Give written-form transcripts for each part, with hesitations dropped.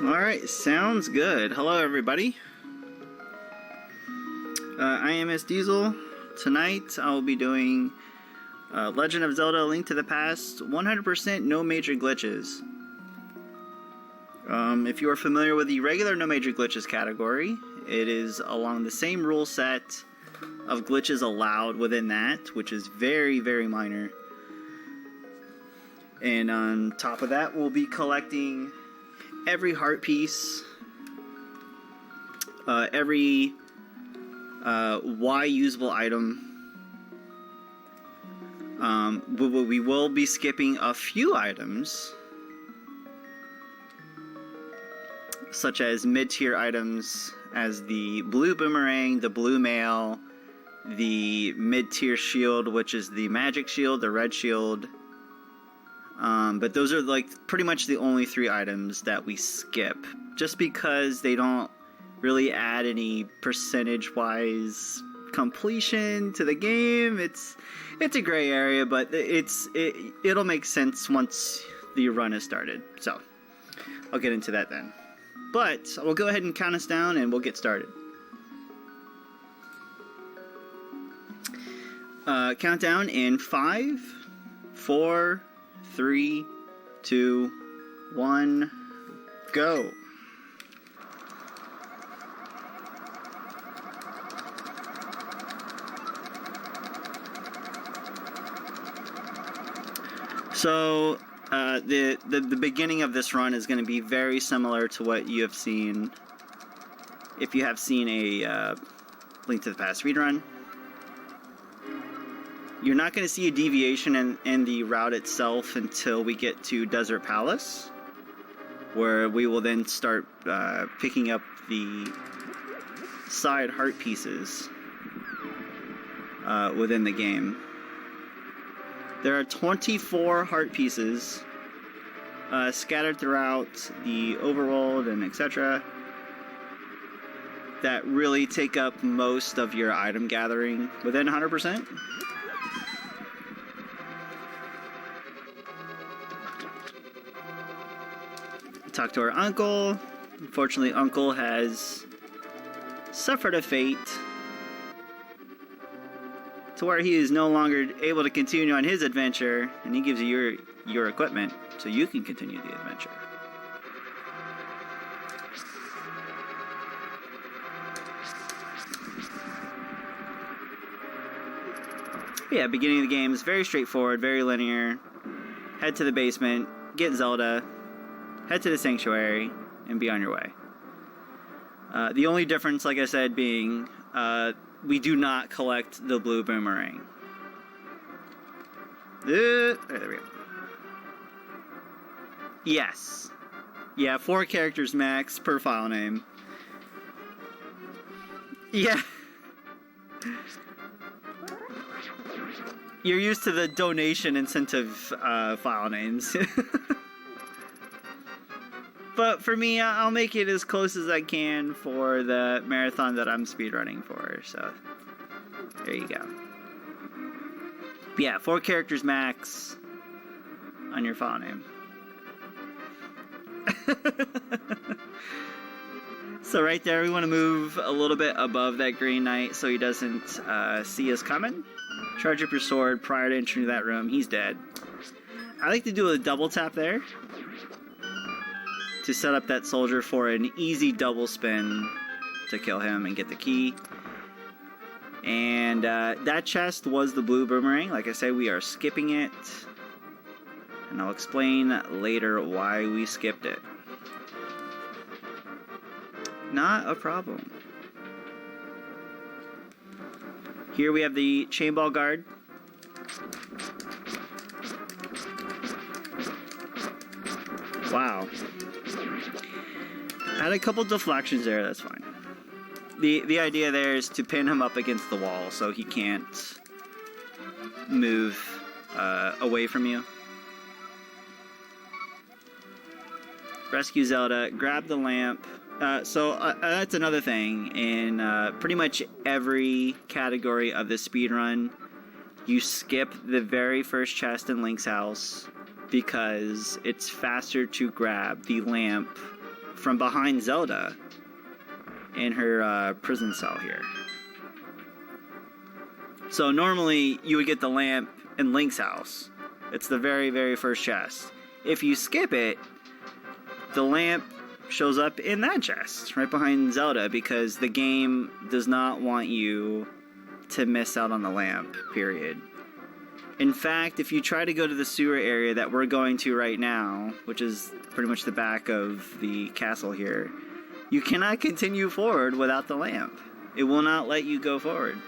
Alright, sounds good. Hello everybody. I am SDiezal. Tonight I'll be doing Legend of Zelda: A Link to the Past, 100% no major glitches. If you are familiar with the regular no major glitches category, it is along the same rule set of glitches allowed within that, which is very, very minor. And on top of that, we'll be collecting every heart piece, every Y usable item. We will be skipping a few items, such as mid-tier items as the blue boomerang, the blue mail, the mid-tier shield, which is the magic shield, the red shield. But those are like pretty much the only three items that we skip, just because they don't really add any percentage-wise completion to the game. It's a gray area, but it'll make sense once the run is started. So I'll get into that then. But we'll go ahead and count us down, and we'll get started. Countdown in 5, 4, 3, 2, 1, go. So the beginning of this run is going to be very similar to what you have seen if you have seen a Link to the Past speedrun. You're not going to see a deviation in the route itself until we get to Desert Palace, where we will then start picking up the side heart pieces within the game. There are 24 heart pieces scattered throughout the overworld and etc. that really take up most of your item gathering within 100%. Talk to our uncle. Unfortunately, Uncle has suffered a fate to where he is no longer able to continue on his adventure, and he gives you your equipment so you can continue the adventure. Yeah, beginning of the game is very straightforward, very linear. Head to the basement, get Zelda, head to the sanctuary, and be on your way. The only difference, like I said, being we do not collect the blue boomerang. There we go. Yes. Yeah, 4 characters max per file name. Yeah. You're used to the donation incentive file names. But for me, I'll make it as close as I can for the marathon that I'm speedrunning for. So, there you go. But yeah, 4 characters max on your file name. So right there, we want to move a little bit above that Green Knight so he doesn't see us coming. Charge up your sword prior to entering that room. He's dead. I like to do a double tap there to set up that soldier for an easy double spin to kill him and get the key. And that chest was the blue boomerang. Like I said, we are skipping it. And I'll explain later why we skipped it. Not a problem. Here we have the chain ball guard. Wow. Had a couple deflections there, that's fine. The idea there is to pin him up against the wall so he can't move away from you. Rescue Zelda, grab the lamp. So that's another thing. In pretty much every category of the speedrun, you skip the very first chest in Link's house because it's faster to grab the lamp from behind Zelda in her prison cell here. So normally you would get the lamp in Link's house. It's the very, very first chest. If you skip it, the lamp shows up in that chest right behind Zelda, because the game does not want you to miss out on the lamp, period. In fact, if you try to go to the sewer area that we're going to right now, which is pretty much the back of the castle here, you cannot continue forward without the lamp. It will not let you go forward.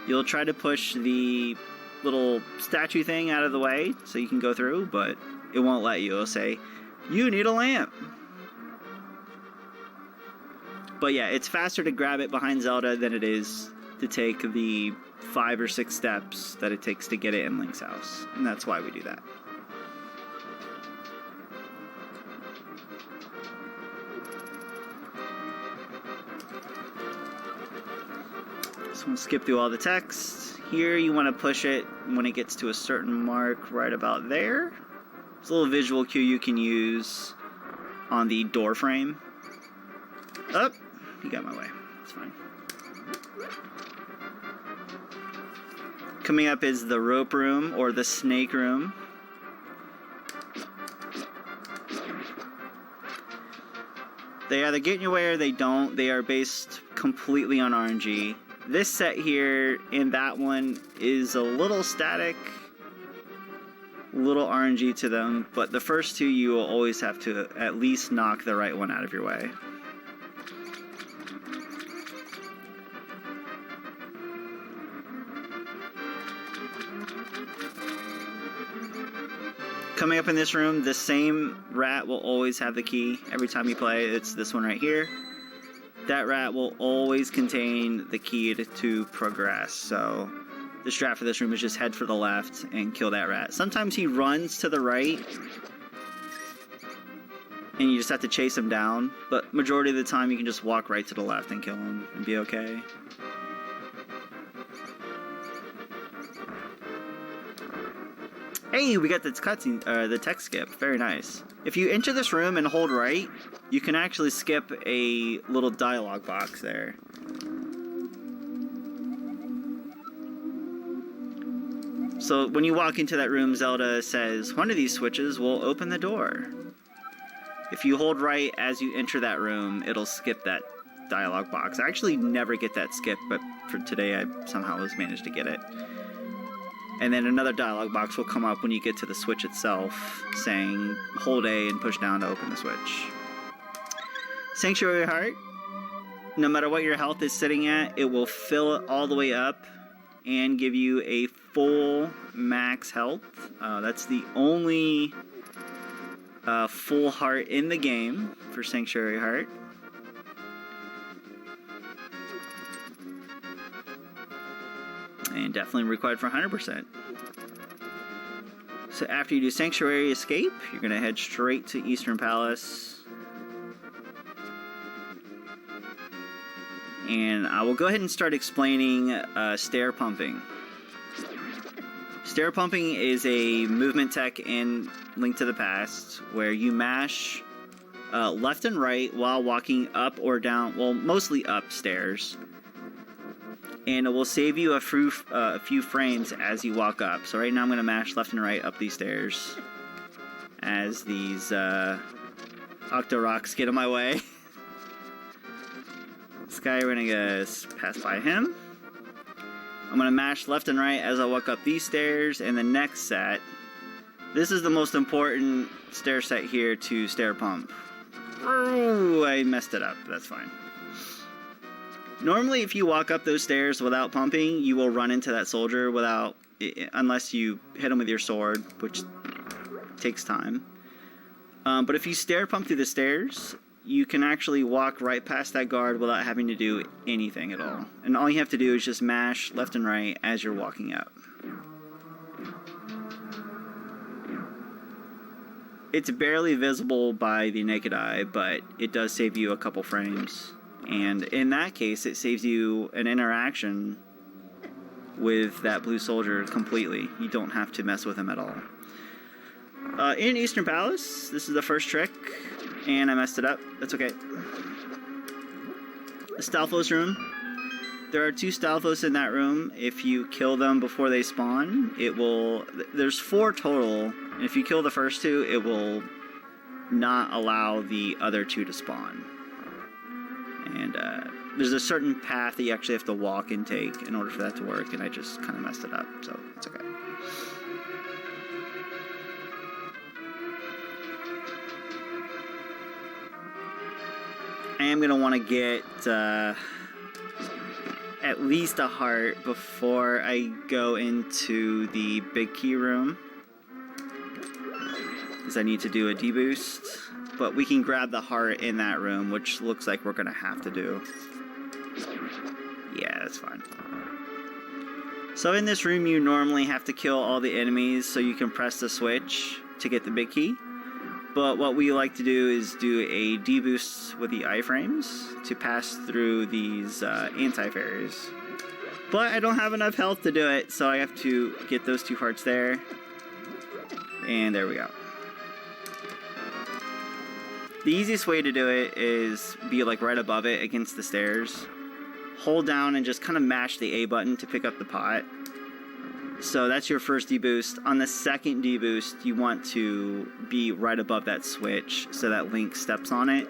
You'll try to push the little statue thing out of the way so you can go through, but it won't let you. It'll say, you need a lamp. But yeah, it's faster to grab it behind Zelda than it is to take the 5 or 6 steps that it takes to get it in Link's house. And that's why we do that. So we'll skip through all the text. Here you want to push it when it gets to a certain mark right about there. It's a little visual cue you can use on the door frame. Oh, you got my way. It's fine. Coming up is the rope room, or the snake room. They either get in your way or they don't. They are based completely on RNG. This set here and that one is a little static, little RNG to them, but the first two you will always have to at least knock the right one out of your way. Coming up in this room, the same rat will always have the key every time you play. It's this one right here. That rat will always contain the key to progress. So the strat for this room is just head for the left and kill that rat. Sometimes he runs to the right and you just have to chase him down, but majority of the time you can just walk right to the left and kill him and be okay. Hey, we got the cutscene, the text skip. Very nice. If you enter this room and hold right, you can actually skip a little dialogue box there. So when you walk into that room, Zelda says, one of these switches will open the door. If you hold right as you enter that room, it'll skip that dialogue box. I actually never get that skip, but for today I somehow has managed to get it. And then another dialog box will come up when you get to the switch itself, saying hold A and push down to open the switch. Sanctuary Heart, no matter what your health is sitting at, it will fill it all the way up and give you a full max health. That's the only full heart in the game for Sanctuary Heart. And definitely required for 100%. So after you do Sanctuary Escape, you're going to head straight to Eastern Palace. And I will go ahead and start explaining stair pumping. Stair pumping is a movement tech in Link to the Past where you mash left and right while walking up or down, well, mostly upstairs. And it will save you a few frames as you walk up. So right now I'm going to mash left and right up these stairs as these Octo Rocks get in my way. This guy, we're going to pass by him. I'm going to mash left and right as I walk up these stairs. And the next set, this is the most important stair set here to stair pump. Ooh, I messed it up. That's fine. Normally, if you walk up those stairs without pumping, you will run into that soldier unless you hit him with your sword, which takes time. But if you stair pump through the stairs, you can actually walk right past that guard without having to do anything at all. And all you have to do is just mash left and right as you're walking up. It's barely visible by the naked eye, but it does save you a couple frames. And in that case, it saves you an interaction with that blue soldier completely. You don't have to mess with him at all. In Eastern Palace, this is the first trick. And I messed it up. That's okay. The Stalfos room. There are 2 Stalfos in that room. If you kill them before they spawn, it will... There's 4 total. And if you kill the first 2, it will not allow the other 2 to spawn. And there's a certain path that you actually have to walk and take in order for that to work. And I just kind of messed it up. So it's okay. I am going to want to get at least a heart before I go into the big key room, because I need to do a deboost. But we can grab the heart in that room, which looks like we're going to have to do. Yeah, that's fine. So in this room, you normally have to kill all the enemies so you can press the switch to get the big key. But what we like to do is do a deboost with the iframes to pass through these anti-fairies. But I don't have enough health to do it, so I have to get those 2 hearts there. And there we go. The easiest way to do it is be like right above it against the stairs. Hold down and just kind of mash the A button to pick up the pot. So that's your first deboost. On the second deboost, you want to be right above that switch so that Link steps on it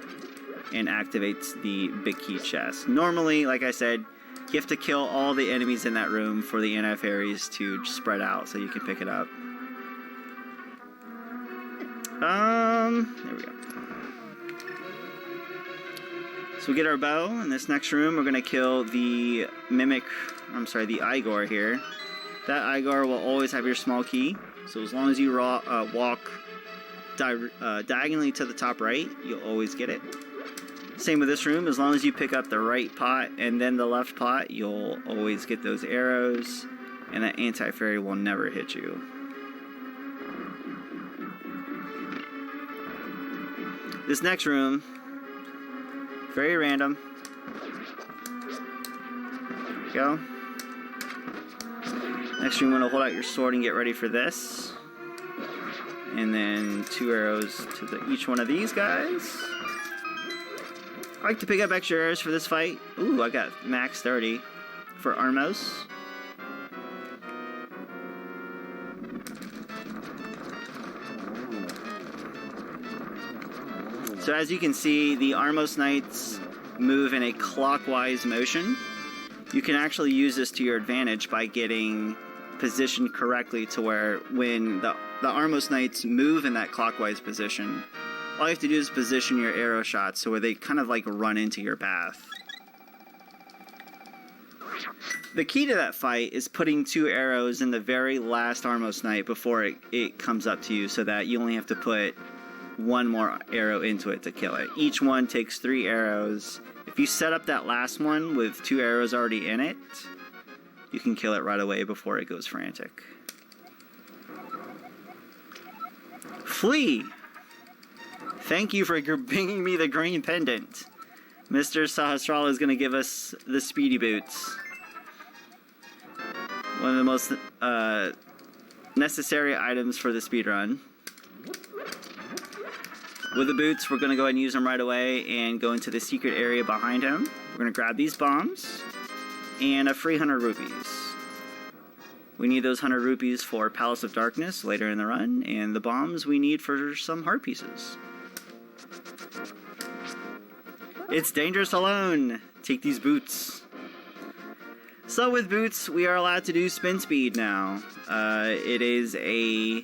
and activates the big key chest. Normally, like I said, you have to kill all the enemies in that room for the anti-fairies to spread out so you can pick it up. There we go. So we get our bow. In this next room, we're going to kill the the Igor here. That Igor will always have your small key, so as long as you walk diagonally to the top right, you'll always get it. Same with this room, as long as you pick up the right pot and then the left pot, you'll always get those arrows, and that anti-fairy will never hit you. This next room, very random. There we go. Next, you want to hold out your sword and get ready for this. And then 2 arrows to each one of these guys. I like to pick up extra arrows for this fight. Ooh, I got max 30 for Armos. So as you can see, the Armos Knights move in a clockwise motion. You can actually use this to your advantage by getting positioned correctly to where when the Armos Knights move in that clockwise position, all you have to do is position your arrow shots so where they kind of like run into your path. The key to that fight is putting 2 arrows in the very last Armos Knight before it comes up to you, so that you only have to put 1 more arrow into it to kill it. Each one takes 3 arrows. If you set up that last one with 2 arrows already in it, you can kill it right away before it goes frantic. Flee! Thank you for bringing me the green pendant. Mr. Sahasrara is going to give us the speedy boots. One of the most necessary items for the speedrun. With the boots, we're going to go ahead and use them right away and go into the secret area behind him. We're going to grab these bombs and a free 100 rupees. We need those 100 rupees for Palace of Darkness later in the run, and the bombs we need for some heart pieces. It's dangerous alone. Take these boots. So with boots, we are allowed to do spin speed now. It is a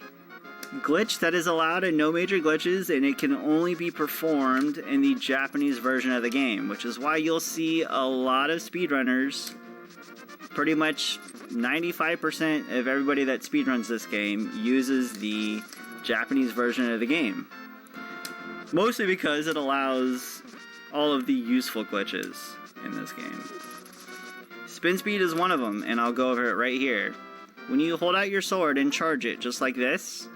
glitch that is allowed and no major glitches, and it can only be performed in the Japanese version of the game, which is why you'll see a lot of speedrunners, pretty much 95% of everybody that speedruns this game uses the Japanese version of the game. Mostly because it allows all of the useful glitches in this game. Spin speed is one of them, and I'll go over it right here. When you hold out your sword and charge it just like this,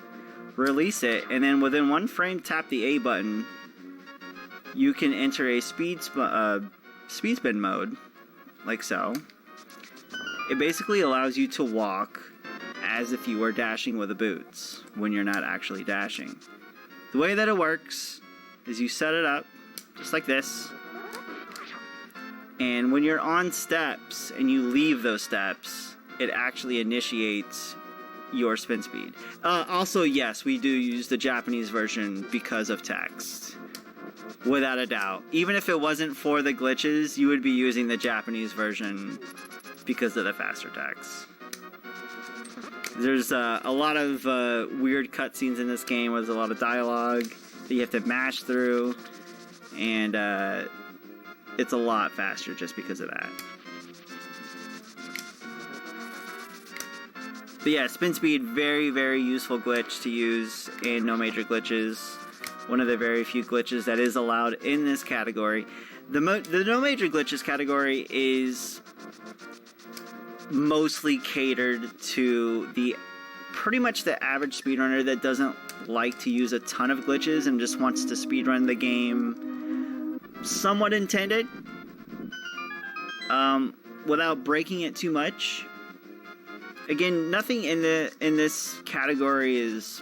release it, and then within 1 frame tap the A button, you can enter a speed spin mode, like so. It basically allows you to walk as if you were dashing with the boots when you're not actually dashing. The way that it works is you set it up just like this. And when you're on steps and you leave those steps, it actually initiates your spin speed. Also, yes, we do use the Japanese version because of text. Without a doubt. Even if it wasn't for the glitches, you would be using the Japanese version because of the faster text. There's a lot of weird cutscenes in this game with a lot of dialogue that you have to mash through, and it's a lot faster just because of that. But yeah, spin speed, very, very useful glitch to use in No Major Glitches. One of the very few glitches that is allowed in this category. The No Major Glitches category is mostly catered to pretty much the average speedrunner that doesn't like to use a ton of glitches and just wants to speedrun the game somewhat intended, without breaking it too much. Again, nothing in this category is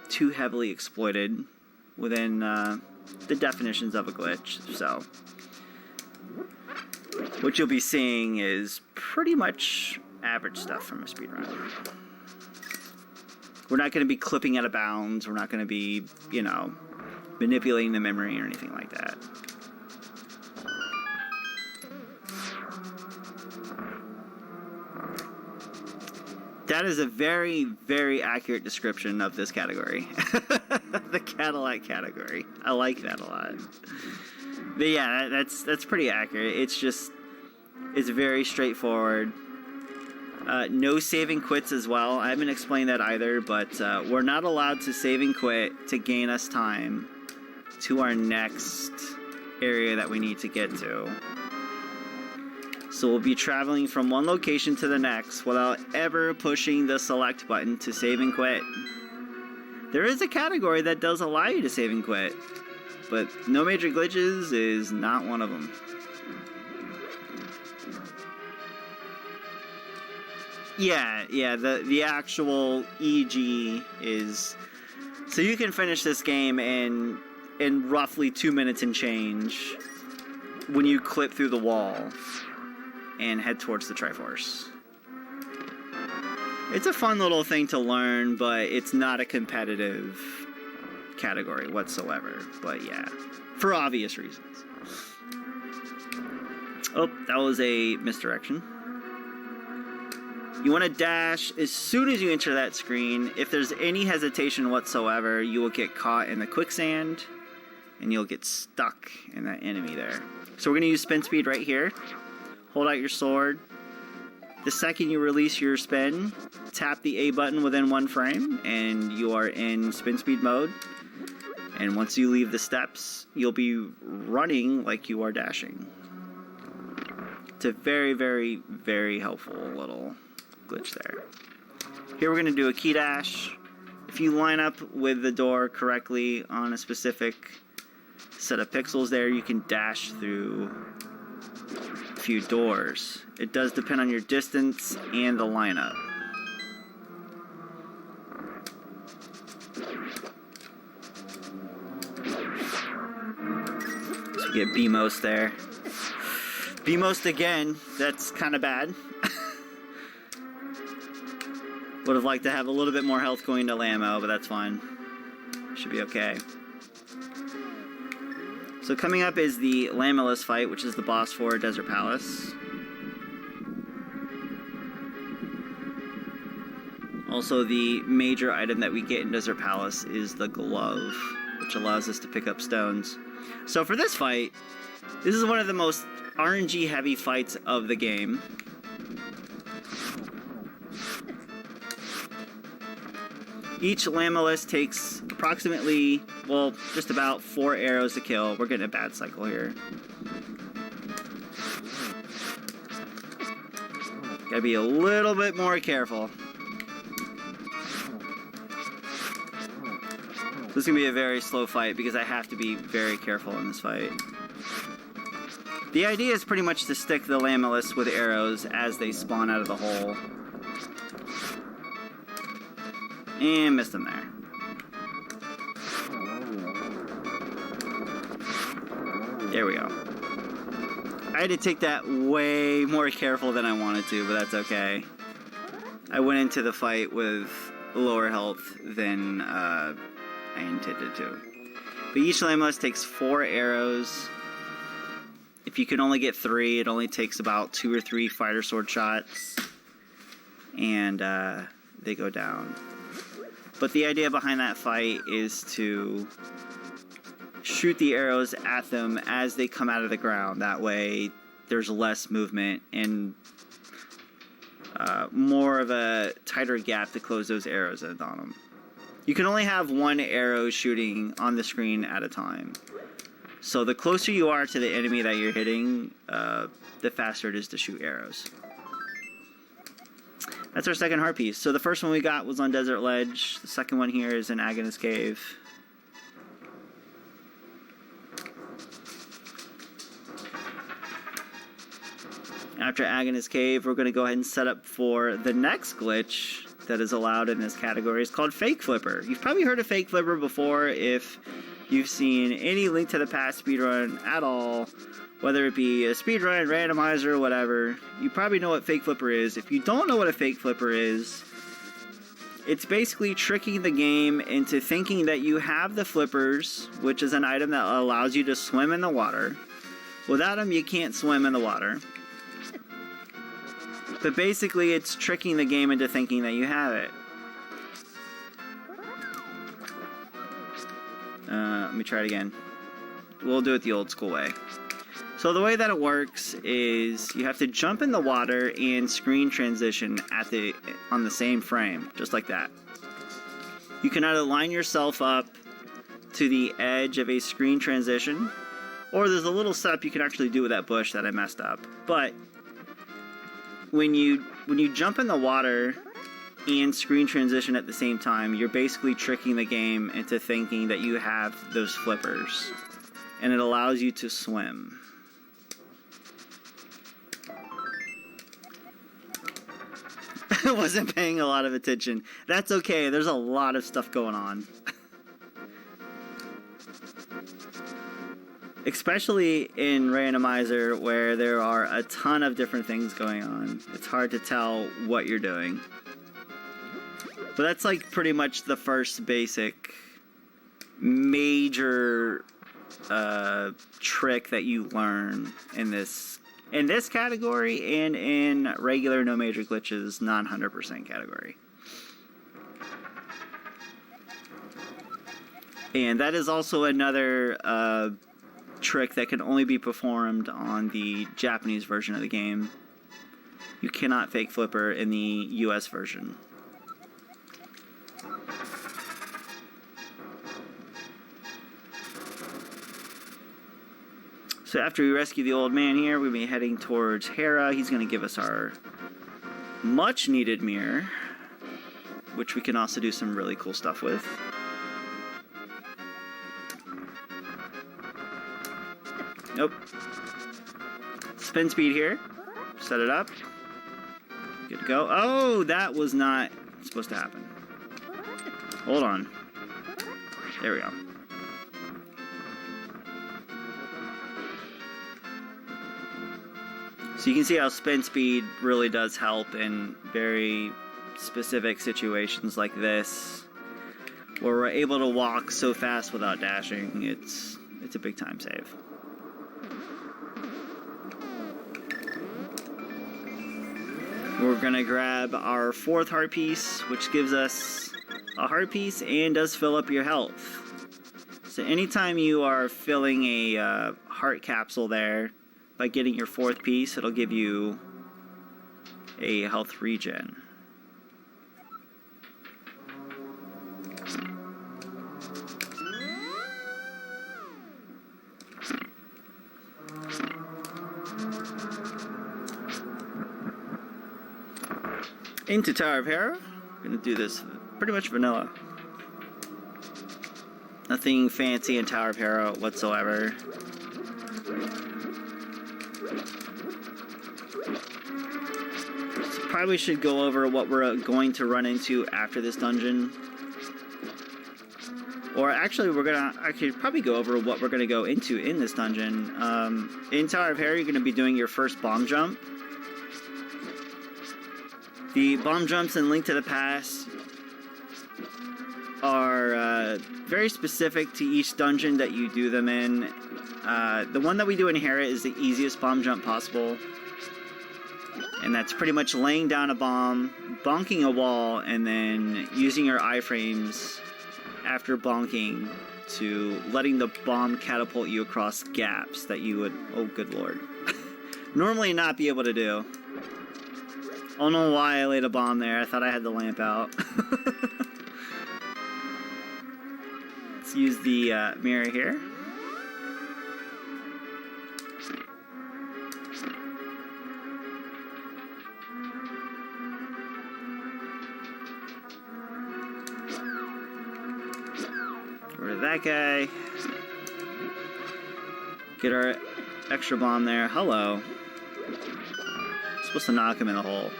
too heavily exploited within the definitions of a glitch, so what you'll be seeing is pretty much average stuff from a speedrunner. We're not going to be clipping out of bounds. We're not going to be, manipulating the memory or anything like that. That is a very, very accurate description of this category. The Cadillac category. I like that a lot. But yeah, that's pretty accurate. It's very straightforward. No save and quits as well. I haven't explained that either, but we're not allowed to save and quit to gain us time to our next area that we need to get to. So we'll be traveling from one location to the next without ever pushing the select button to save and quit. There is a category that does allow you to save and quit, but No Major Glitches is not one of them. Yeah, the actual EG is... So you can finish this game in roughly 2 minutes and change when you clip through the wall and head towards the Triforce. It's a fun little thing to learn, but it's not a competitive category whatsoever. But yeah, for obvious reasons. Oh, that was a misdirection. You want to dash as soon as you enter that screen. If there's any hesitation whatsoever, you will get caught in the quicksand and you'll get stuck in that enemy there. So we're going to use spin speed right here. Hold out your sword. The second you release your spin, tap the A button within 1 frame, and you are in spin speed mode. And once you leave the steps, you'll be running like you are dashing. It's a very, very, very helpful little glitch there. Here we're going to do a key dash. If you line up with the door correctly on a specific set of pixels there, you can dash through a few doors. It does depend on your distance and the lineup. So we get B-most there. B-most again, that's kind of bad. Would have liked to have a little bit more health going to Lamo, but that's fine. Should be okay. So coming up is the Lamulus fight, which is the boss for Desert Palace. Also, the major item that we get in Desert Palace is the glove, which allows us to pick up stones. So for this fight, this is one of the most RNG heavy fights of the game. Each Lamulus takes approximately, well, just about 4 arrows to kill. We're getting a bad cycle here. Gotta be a little bit more careful. This is gonna be a very slow fight because I have to be very careful in this fight. The idea is pretty much to stick the Lamulus with arrows as they spawn out of the hole. And missed him there. There we go. I had to take that way more careful than I wanted to, but that's okay. I went into the fight with lower health than I intended to. But each Lamos takes 4 arrows. If you can only get 3, it only takes about 2 or 3 fighter sword shots. And they go down. But the idea behind that fight is to shoot the arrows at them as they come out of the ground. That way there's less movement and more of a tighter gap to close those arrows in on them. You can only have 1 arrow shooting on the screen at a time. So the closer you are to the enemy that you're hitting, the faster it is to shoot arrows. That's our second heart piece. So the first one we got was on Desert Ledge. The second one here is in Agonist Cave. After Agonist Cave, we're going to go ahead and set up for the next glitch that is allowed in this category. It's called Fake Flipper. You've probably heard of Fake Flipper before if you've seen any Link to the Past speedrun at all, whether it be a speedrun, randomizer, whatever. You probably know what Fake Flipper is. If you don't know what a Fake Flipper is, it's basically tricking the game into thinking that you have the flippers, which is an item that allows you to swim in the water. Without them, you can't swim in the water. But basically, it's tricking the game into thinking that you have it. Let me try it again. We'll do it the old school way. So the way that it works is you have to jump in the water and screen transition on the same frame, just like that. You can either line yourself up to the edge of a screen transition, or there's a little setup you can actually do with that bush that I messed up. But when you jump in the water and screen transition at the same time, you're basically tricking the game into thinking that you have those flippers, and it allows you to swim. I wasn't paying a lot of attention. That's okay, there's a lot of stuff going on. Especially in randomizer where there are a ton of different things going on. It's hard to tell what you're doing. But that's like pretty much the first basic major trick that you learn in this category and in regular no major glitches non 100% category. And that is also another trick that can only be performed on the Japanese version of the game. You cannot fake flipper in the US version. So after we rescue the old man here, we'll be heading towards Hera. He's going to give us our much needed mirror, which we can also do some really cool stuff with. Nope. Spin speed here. Set it up. Good to go. Oh, that was not supposed to happen. Hold on. There we go. So you can see how spin speed really does help in very specific situations like this, where we're able to walk so fast without dashing. It's a big time save. We're gonna grab our 4th heart piece, which gives us a heart piece and does fill up your health. So anytime you are filling a heart capsule there, by getting your 4th piece, it'll give you a health regen. Into Tower of Hera. I'm gonna do this pretty much vanilla. Nothing fancy in Tower of Hera whatsoever. Probably should go over what we're going to run into after this dungeon. Or actually, we're gonna actually probably go over what we're gonna go into in this dungeon. In Tower of Hera, you're gonna be doing your first bomb jump. The bomb jumps in Link to the Past are very specific to each dungeon that you do them in. The one that we do in Hera is the easiest bomb jump possible. And that's pretty much laying down a bomb, bonking a wall, and then using your iframes after bonking to letting the bomb catapult you across gaps that you would, oh good lord, normally not be able to do. I don't know why I laid a bomb there. I thought I had the lamp out. Let's use the mirror here. Get rid of that guy. Get our extra bomb there. Hello. Supposed to knock him in the hole.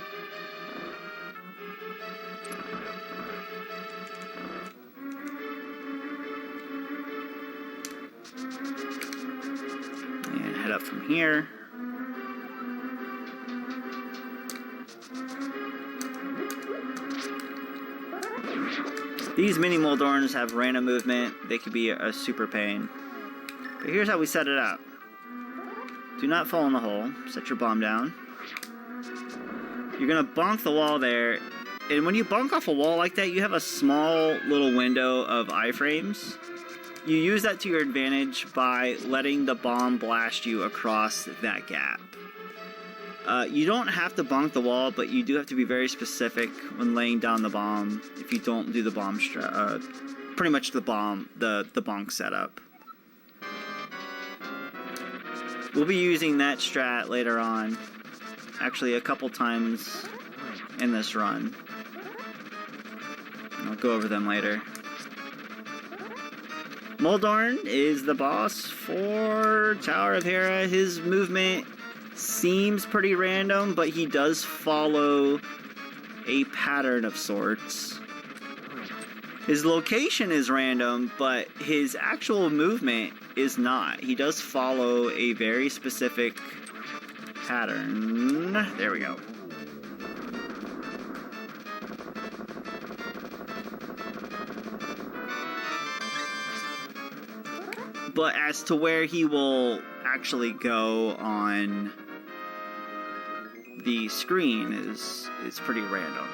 And head up from here. These mini Moldorns have random movement. They could be a super pain. But here's how we set it up. Do not fall in the hole. Set your bomb down. You're gonna bonk the wall there. And when you bonk off a wall like that, you have a small little window of iframes. You use that to your advantage by letting the bomb blast you across that gap. You don't have to bonk the wall, but you do have to be very specific when laying down the bomb if you don't do the bomb pretty much the bonk setup. We'll be using that strat later on, actually a couple times in this run. I'll go over them later. Moldorn is the boss for Tower of Hera. His movement seems pretty random, but he does follow a pattern of sorts. His location is random, but his actual movement is not. He does follow a very specific pattern. There we go. But as to where he will actually go on the screen is pretty random.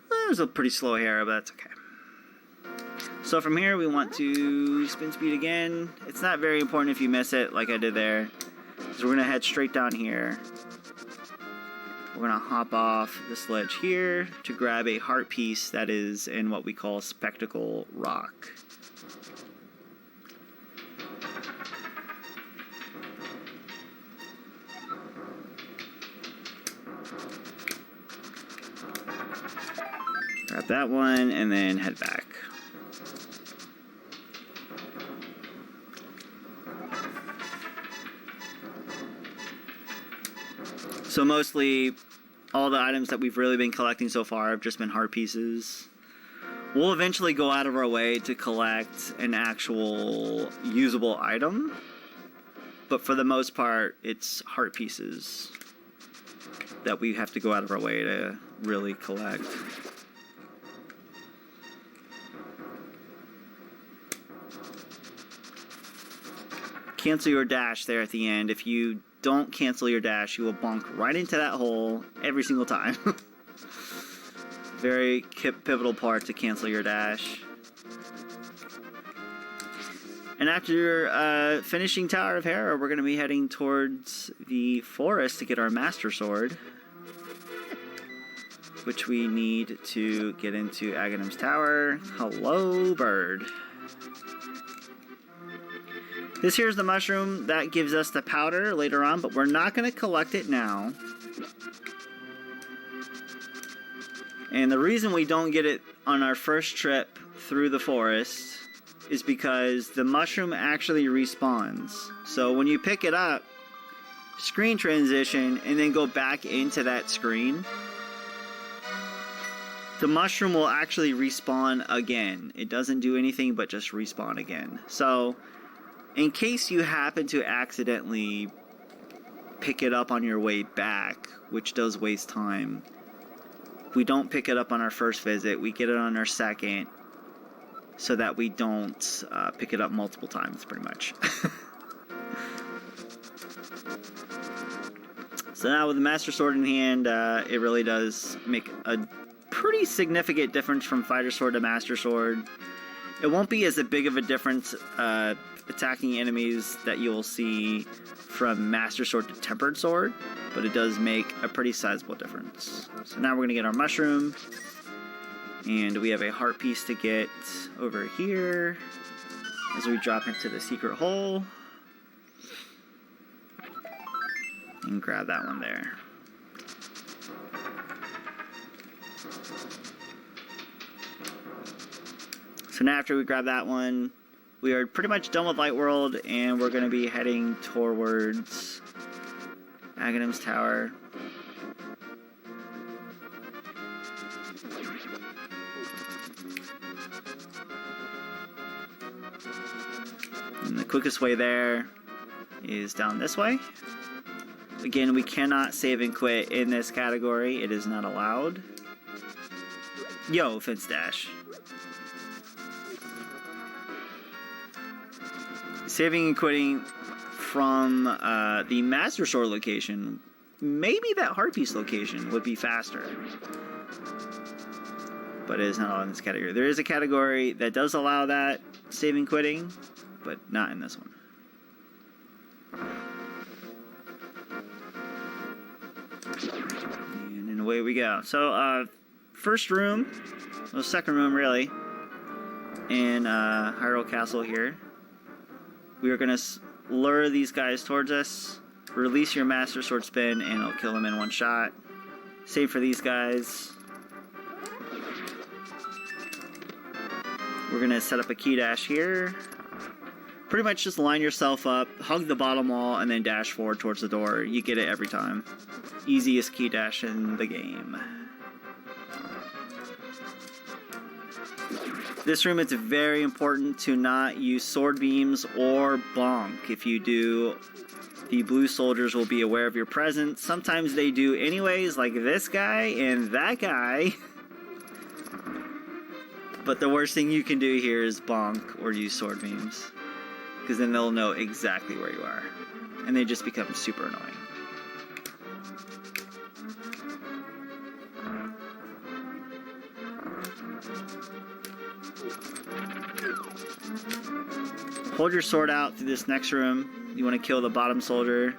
There's a pretty slow Hera, but that's okay. So from here we want to spin speed again. It's not very important if you miss it like I did there. So we're gonna head straight down here. We're gonna hop off this ledge here to grab a heart piece that is in what we call Spectacle Rock. Grab that one and then head back. So mostly all the items that we've really been collecting so far have just been heart pieces. We'll eventually go out of our way to collect an actual usable item, but for the most part it's heart pieces that we have to go out of our way to really collect. Cancel your dash there at the end. If you don't cancel your dash, you will bonk right into that hole every single time. Very pivotal part to cancel your dash. And after finishing Tower of Hera, we're going to be heading towards the forest to get our Master Sword, which we need to get into Aghanim's Tower. Hello, bird. This here's the mushroom that gives us the powder later on, but we're not going to collect it now. And the reason we don't get it on our first trip through the forest is because the mushroom actually respawns. So when you pick it up, screen transition, and then go back into that screen, the mushroom will actually respawn again. It doesn't do anything but just respawn again. So, in case you happen to accidentally pick it up on your way back, which does waste time, we don't pick it up on our first visit. We get it on our second, so that we don't pick it up multiple times, pretty much. So now with the Master Sword in hand, it really does make a pretty significant difference from Fighter Sword to Master Sword. It won't be as big of a difference attacking enemies that you'll see from Master Sword to Tempered Sword, but it does make a pretty sizable difference. So now we're going to get our mushroom, and we have a heart piece to get over here as we drop into the secret hole. And grab that one there. So now after we grab that one, we are pretty much done with Light World, and we're going to be heading towards Aghanim's Tower. And the quickest way there is down this way. Again, we cannot save and quit in this category. It is not allowed. Yo, Fence Dash. Saving and quitting from the Master Sword location, maybe that Heart Piece location would be faster. But it is not allowed in this category. There is a category that does allow that saving quitting, but not in this one. And away we go. So, first room, well, second room really, in Hyrule Castle here. We are going to lure these guys towards us, release your Master Sword spin, and it'll kill them in one shot. Same for these guys. We're going to set up a key dash here. Pretty much just line yourself up, hug the bottom wall, and then dash forward towards the door. You get it every time. Easiest key dash in the game. This room, it's very important to not use sword beams or bonk. If you do, the blue soldiers will be aware of your presence. Sometimes they do anyways, like this guy and that guy. But the worst thing you can do here is bonk or use sword beams, because then they'll know exactly where you are. And they just become super annoying. Hold your sword out through this next room. You want to kill the bottom soldier.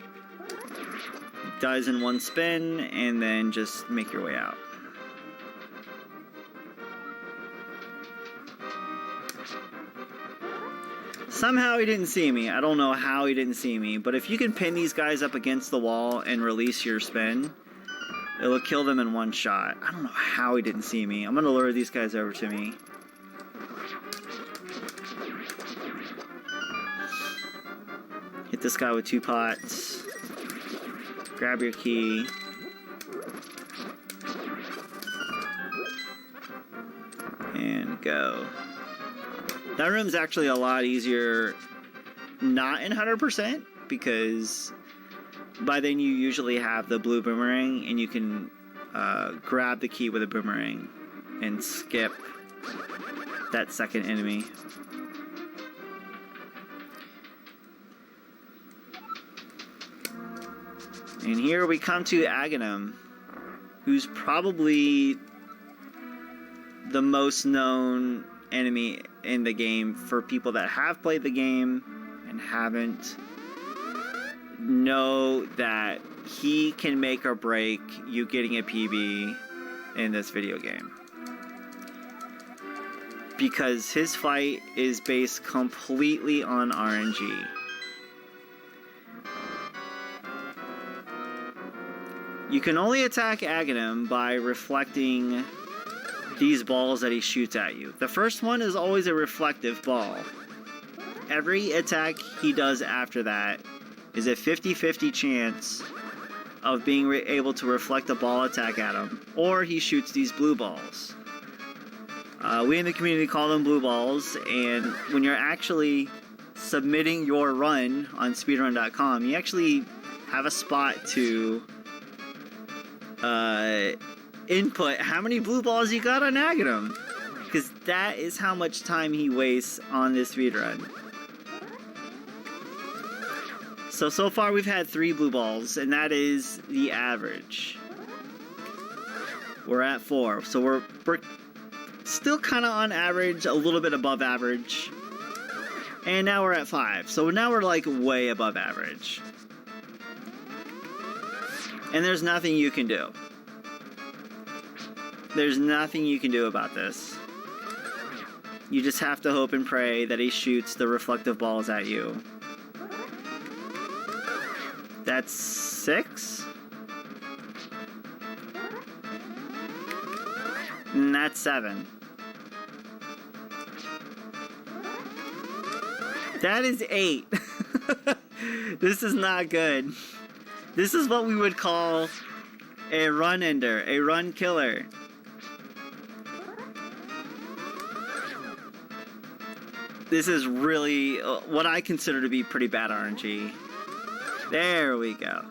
It dies in one spin, and then just make your way out. Somehow he didn't see me. I don't know how he didn't see me, but if you can pin these guys up against the wall and release your spin, it'll kill them in one shot. I don't know how he didn't see me. I'm going to lure these guys over to me. Hit this guy with 2 pots. Grab your key. And go. That room's actually a lot easier not in 100%, because by then you usually have the blue boomerang and you can grab the key with a boomerang and skip that second enemy. And here we come to Aghanim, who's probably the most known enemy in the game for people that have played the game and haven't. Know that he can make or break you getting a PB in this video game, because his fight is based completely on RNG. You can only attack Aghanim by reflecting these balls that he shoots at you. The first one is always a reflective ball. Every attack he does after that is a 50-50 chance of being able to reflect a ball attack at him, or he shoots these blue balls. We in the community call them blue balls, and when you're actually submitting your run on speedrun.com, you actually have a spot to input how many blue balls you got on Aghanim, because that is how much time he wastes on this speedrun. So far we've had 3 blue balls, and that is the average. We're at 4, so we're still kind of on average, a little bit above average. And now we're at 5, so now we're like way above average. And there's nothing you can do. There's nothing you can do about this. You just have to hope and pray that he shoots the reflective balls at you. That's 6? And that's 7. That is 8. This is not good. This is what we would call a run ender, a run killer. This is really what I consider to be pretty bad RNG. There we go.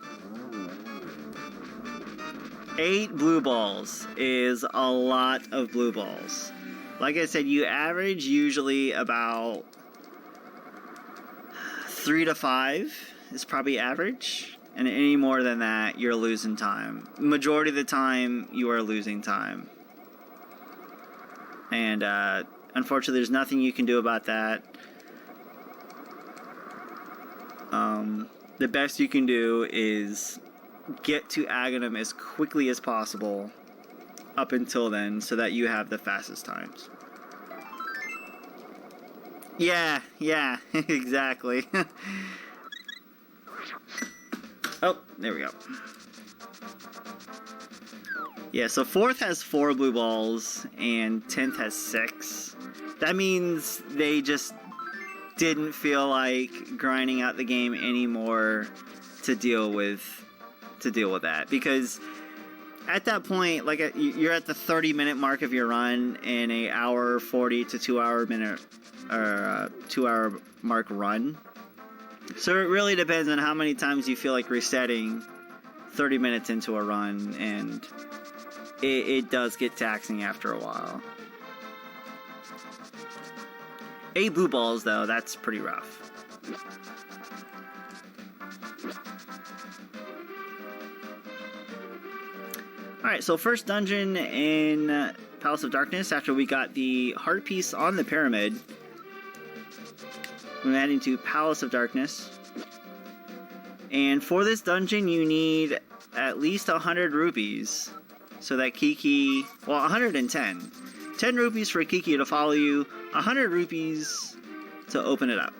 8 blue balls is a lot of blue balls. Like I said, you average usually about 3 to 5 is probably average. And any more than that, you're losing time. Majority of the time, you are losing time. And unfortunately, there's nothing you can do about that. The best you can do is get to Aghanim as quickly as possible up until then, so that you have the fastest times. Yeah, exactly. Oh, there we go. Yeah, so 4th has 4 blue balls, and 10th has 6. That means they just didn't feel like grinding out the game anymore to deal with that, because at that point, like, you're at the 30-minute mark of your run in a hour 40 to 2-hour minute or 2-hour mark run. So it really depends on how many times you feel like resetting 30 minutes into a run, and it does get taxing after a while. 8 blue balls, though, that's pretty rough. Alright, so first dungeon in Palace of Darkness, after we got the heart piece on the pyramid, we're adding to Palace of Darkness. And for this dungeon, you need at least 100 rupees, so that Kiki, well, 110. 10 rupees for Kiki to follow you, 100 rupees to open it up.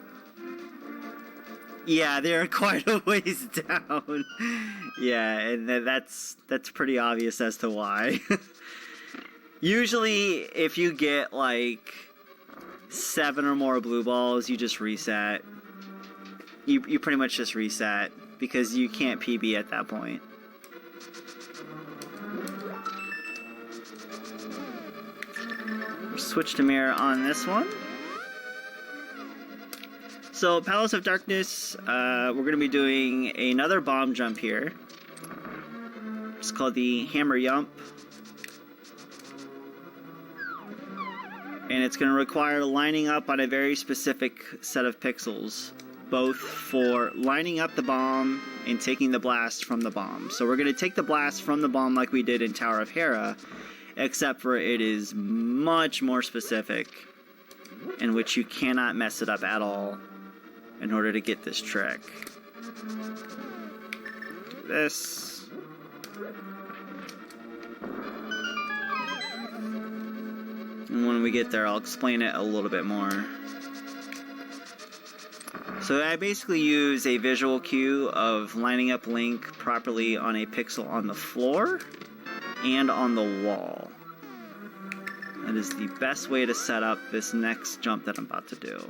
Yeah, they're quite a ways down. Yeah, and that's pretty obvious as to why. Usually, if you get like 7 or more blue balls, you just reset. You pretty much just reset, because you can't PB at that point. Switch to mirror on this one. So, Palace of Darkness, we're going to be doing another bomb jump here. It's called the Hammer Yump. And it's going to require lining up on a very specific set of pixels, both for lining up the bomb and taking the blast from the bomb. So we're going to take the blast from the bomb like we did in Tower of Hera, except for it is much more specific, in which you cannot mess it up at all in order to get this trick. Do this. And when we get there, I'll explain it a little bit more. So I basically use a visual cue of lining up Link properly on a pixel on the floor and on the wall. That is the best way to set up this next jump that I'm about to do.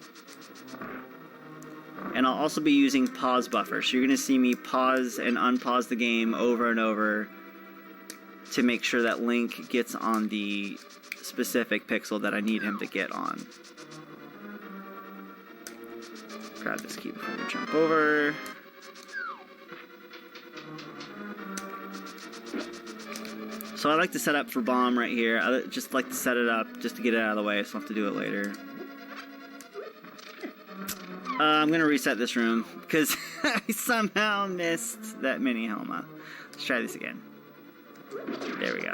And I'll also be using pause buffer, so you're going to see me pause and unpause the game over and over to make sure that Link gets on the specific pixel that I need him to get on. Grab this key before we jump over. So I like to set up for bomb right here. I just like to set it up just to get it out of the way so I don't have to do it later. I'm going to reset this room because I somehow missed that mini Helma. Let's try this again. There we go.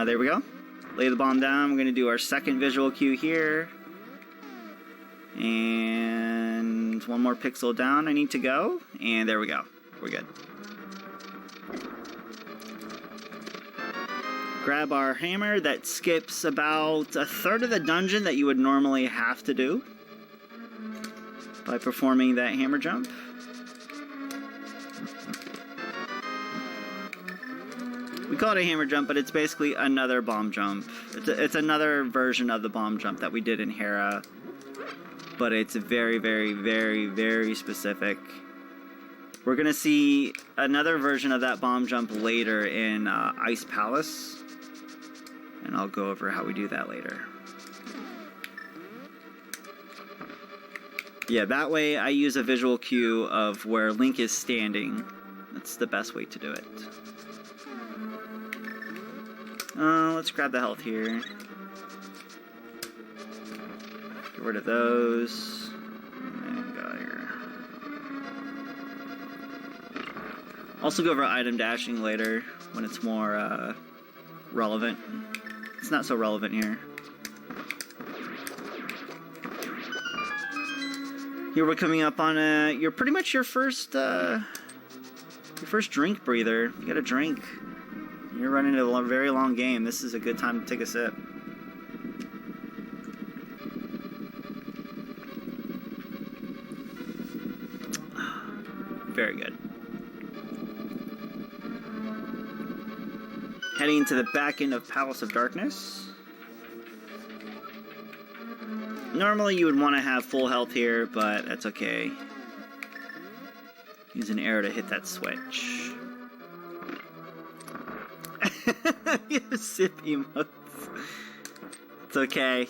There we go. Lay the bomb down. We're going to do our second visual cue here. And one more pixel down I need to go. And there we go. We're good. Grab our hammer that skips about a third of the dungeon that you would normally have to do by performing that hammer jump. We call it a hammer jump, but it's basically another bomb jump. It's another version of the bomb jump that we did in Hera, but it's very, very, very, very specific. We're going to see another version of that bomb jump later in Ice Palace, and I'll go over how we do that later. Yeah, that way I use a visual cue of where Link is standing. That's the best way to do it. Let's grab the health here. Get rid of those. And go here. Also go over item dashing later when it's more relevant. It's not so relevant here. Here we're coming up on you're pretty much your first drink breather. You got a drink. You're running a very long game. This is a good time to take a sip. Very good. Heading into the back end of Palace of Darkness. Normally you would want to have full health here, but that's okay. Use an arrow to hit that switch. Sip emotes. It's okay.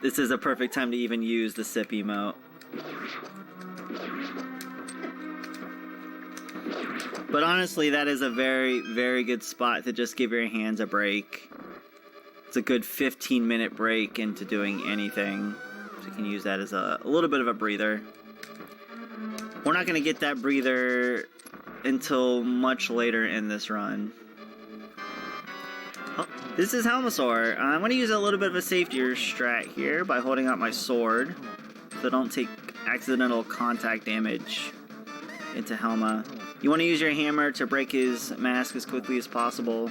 This is a perfect time to even use the sip emote. But honestly, that is a very, very good spot to just give your hands a break. It's a good 15-minute break into doing anything. So you can use that as a little bit of a breather. We're not going to get that breather until much later in this run. Oh, this is Helmasaur. I'm going to use a little bit of a safety strat here by holding out my sword so I don't take accidental contact damage into Helma. You want to use your hammer to break his mask as quickly as possible.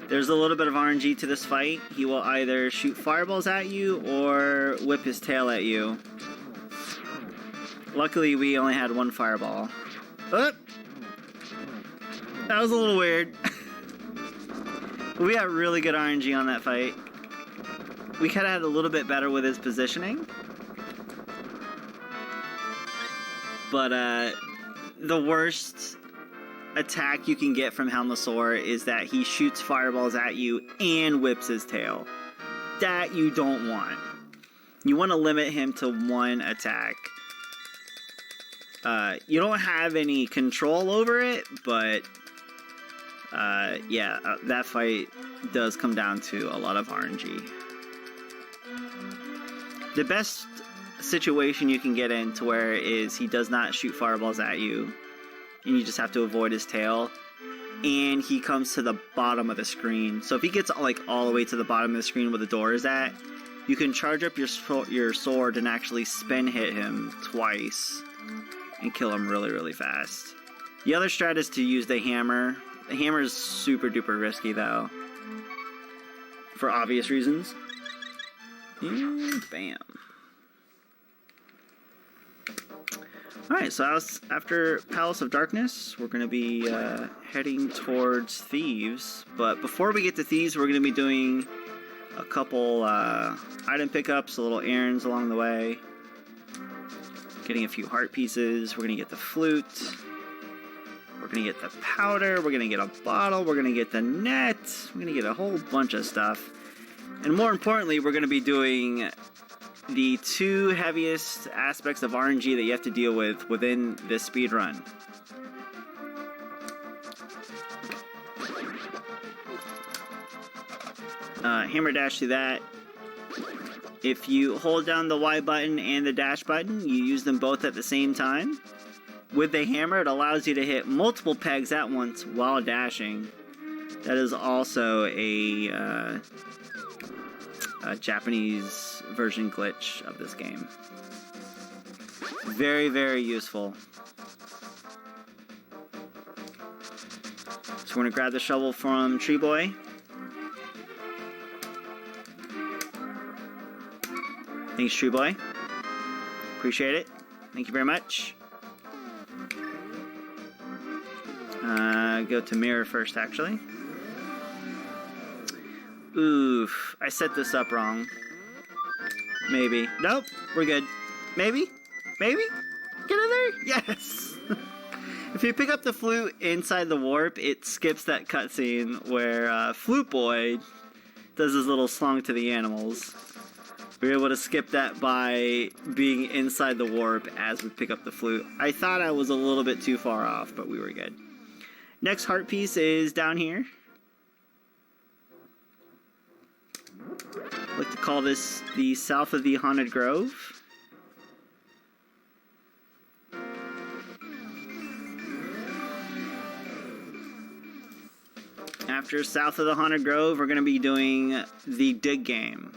There's a little bit of RNG to this fight. He will either shoot fireballs at you or whip his tail at you. Luckily, we only had one fireball. Oh! That was a little weird. We got really good RNG on that fight. We could have had a little bit better with his positioning. But, the worst attack you can get from Helmasaur is that he shoots fireballs at you and whips his tail. That you don't want. You want to limit him to one attack. You don't have any control over it, but yeah, that fight does come down to a lot of RNG. The best situation you can get in to where is he does not shoot fireballs at you, and you just have to avoid his tail, and he comes to the bottom of the screen. So if he gets like all the way to the bottom of the screen where the door is at, you can charge up your sword and actually spin hit him twice and kill him really, really fast. The other strat is to use the hammer. The hammer is super duper risky though, for obvious reasons. And bam. Alright, so after Palace of Darkness, we're going to be heading towards Thieves. But before we get to Thieves, we're going to be doing a couple item pickups, little errands along the way. Getting a few heart pieces. We're going to get the flute. We're going to get the powder. We're going to get a bottle. We're going to get the net. We're going to get a whole bunch of stuff. And more importantly, we're going to be doing the 2 heaviest aspects of RNG that you have to deal with within this speed run. Hammer dash through that. If you hold down the Y button and the dash button, you use them both at the same time. With the hammer, it allows you to hit multiple pegs at once while dashing. That is also a Japanese version glitch of this game. Very, very useful. So we're going to grab the shovel from Tree Boy. Thanks, Tree Boy. Appreciate it. Thank you very much. Go to mirror first, actually. Oof, I set this up wrong. Maybe. Nope, we're good. Maybe? Maybe? Get in there? Yes! If you pick up the flute inside the warp, it skips that cutscene where Flute Boy does his little song to the animals. We were able to skip that by being inside the warp as we pick up the flute. I thought I was a little bit too far off, but we were good. Next heart piece is down here. I like to call this the South of the Haunted Grove. After South of the Haunted Grove, we're going to be doing the Dig Game.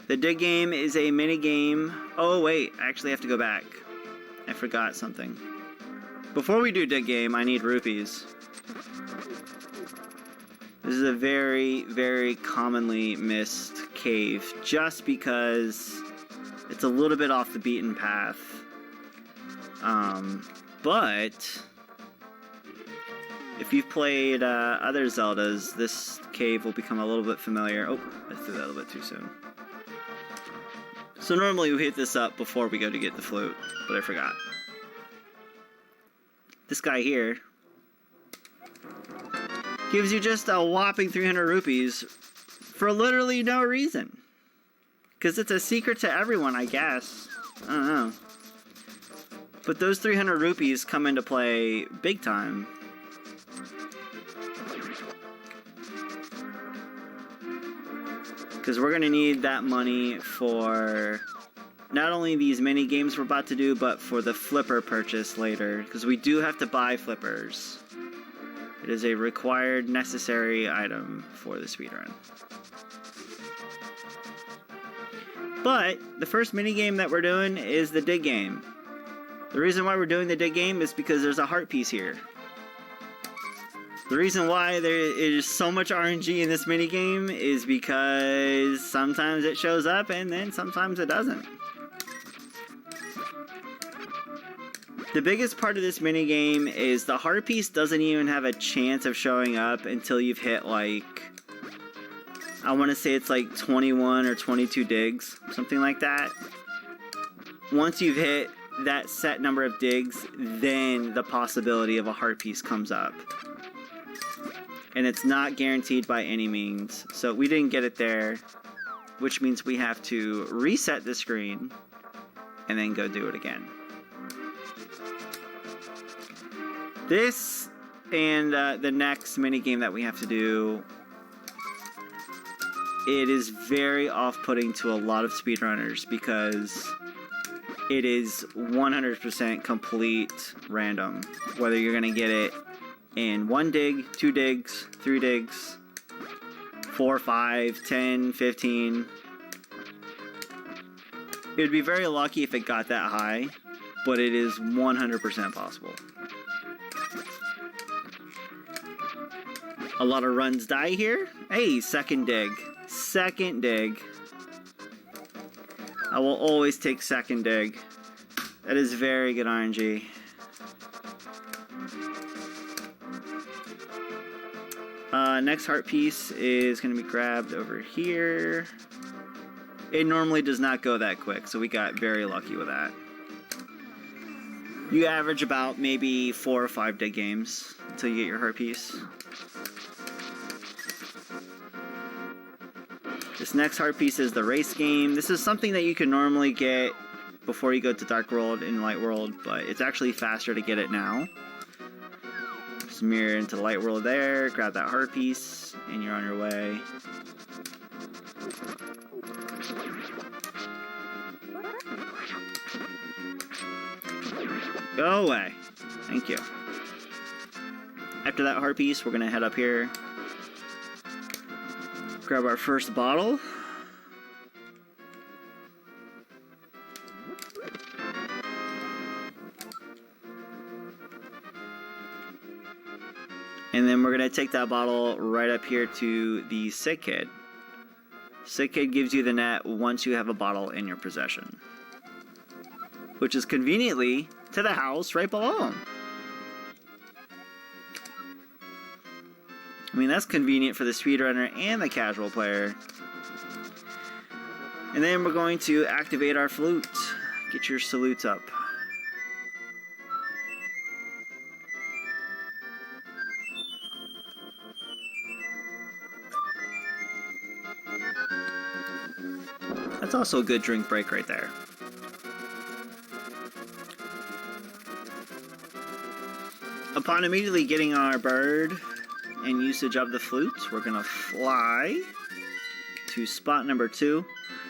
The Dig Game is a mini game. Oh wait, I actually have to go back. I forgot something. Before we do Dig Game, I need rupees. This is a very, very commonly missed cave, just because it's a little bit off the beaten path. But if you've played other Zeldas, this cave will become a little bit familiar. Oh, I threw that a little bit too soon. So normally we hit this up before we go to get the flute, but I forgot. This guy here gives you just a whopping 300 rupees for literally no reason. Because it's a secret to everyone, I guess. I don't know. But those 300 rupees come into play big time. Because we're going to need that money for not only these mini games we're about to do, but for the flipper purchase later. Because we do have to buy flippers. It is a required, necessary item for the speedrun. But the first mini game that we're doing is the Dig Game. The reason why we're doing the Dig Game is because there's a heart piece here. The reason why there is so much RNG in this minigame is because sometimes it shows up and then sometimes it doesn't. The biggest part of this minigame is the heart piece doesn't even have a chance of showing up until you've hit like, I want to say it's like 21 or 22 digs, something like that. Once you've hit that set number of digs, then the possibility of a heart piece comes up. And it's not guaranteed by any means. So we didn't get it there, which means we have to reset the screen and then go do it again. This and the next minigame that we have to do, it is very off-putting to a lot of speedrunners because it is 100% complete random. Whether you're going to get it in 1 dig, 2 digs, 3 digs, 4, 5, 10, 15. It would be very lucky if it got that high, but it is 100% possible. A lot of runs die here. Hey, second dig. Second dig. I will always take second dig. That is very good RNG. Next heart piece is going to be grabbed over here. It normally does not go that quick, so we got very lucky with that. You average about maybe 4 or 5 dead games until you get your heart piece. This next heart piece is the race game. This is something that you can normally get before you go to Dark World and Light World, but it's actually faster to get it now. Just mirror into the Light World there, grab that heart piece, and you're on your way. Go away. Thank you. After that heart piece, we're gonna head up here. Grab our first bottle. And then we're gonna take that bottle right up here to the Sick Kid. Sick Kid gives you the net once you have a bottle in your possession, which is conveniently to the house right below him. I mean, that's convenient for the speedrunner and the casual player. And then we're going to activate our flute. Get your salutes up. That's also a good drink break right there. Upon immediately getting our bird and usage of the flute, we're gonna fly to spot number 2.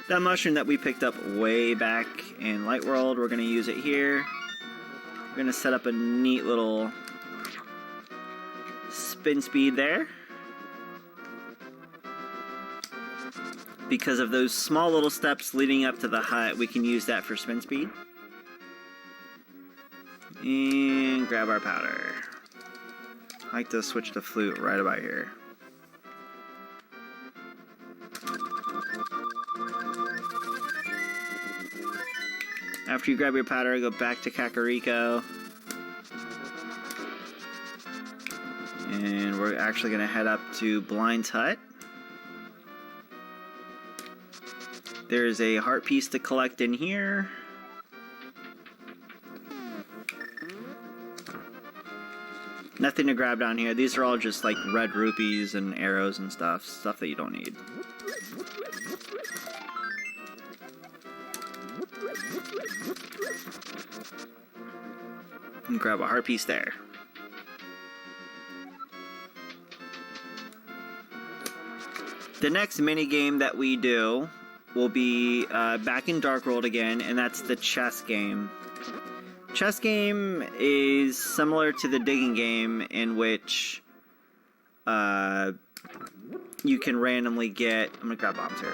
That mushroom that we picked up way back in Light World, we're gonna use it here. We're gonna set up a neat little spin speed there. Because of those small little steps leading up to the hut, we can use that for spin speed. And grab our powder. I like to switch to flute right about here. After you grab your powder, go back to Kakariko. And we're actually going to head up to Blind's Hut. There's a heart piece to collect in here. Nothing to grab down here. These are all just like red rupees and arrows and stuff that you don't need. And grab a heart piece there. The next mini game that we do will be back in Dark World again, and that's the chess game. Chess game is similar to the digging game, in which you can randomly get, I'm gonna grab bombs here,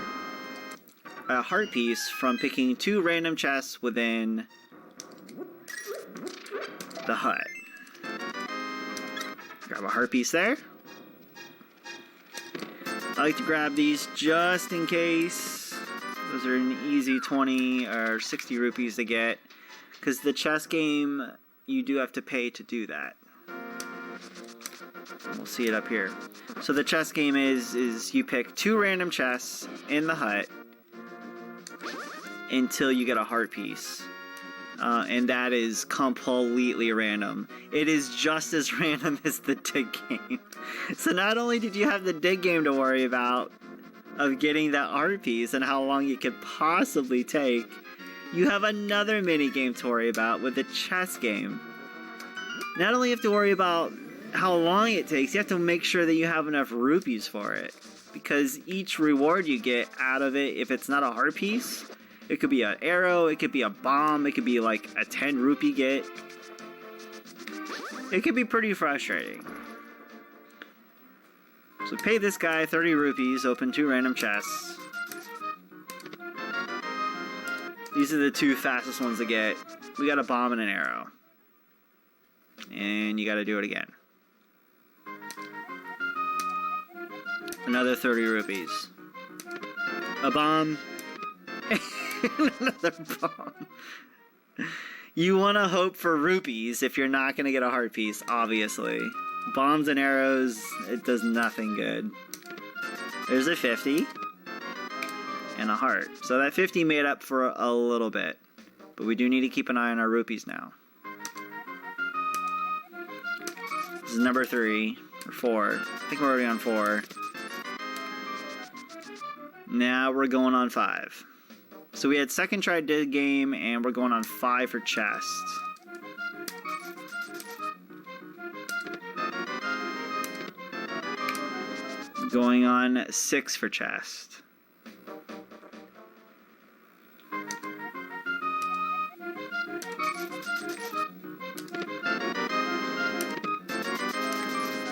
a heart piece from picking 2 random chests within the hut. Grab a heart piece there. I like to grab these just in case. Those are an easy 20 or 60 rupees to get. Because the chess game, you do have to pay to do that. We'll see it up here. So the chess game is you pick 2 random chests in the hut until you get a heart piece. And that is completely random. It is just as random as the dig game. So not only did you have the dig game to worry about of getting that heart piece and how long it could possibly take, you have another mini game to worry about with the chess game. Not only have to worry about how long it takes, you have to make sure that you have enough rupees for it. Because each reward you get out of it, if it's not a heart piece, it could be an arrow, it could be a bomb, it could be like a 10 rupee get. It could be pretty frustrating. So pay this guy 30 rupees, open 2 random chests. These are the 2 fastest ones to get. We got a bomb and an arrow. And you gotta do it again. Another 30 rupees. A bomb. Another bomb. You want to hope for rupees if you're not going to get a heart piece, obviously. Bombs and arrows, it does nothing good. There's a 50. And a heart. So that 50 made up for a little bit. But we do need to keep an eye on our rupees now. This is number 3. Or 4. I think we're already on 4. Now we're going on 5. So we had second try did game, and we're going on 5 for chest. Going on 6 for chest.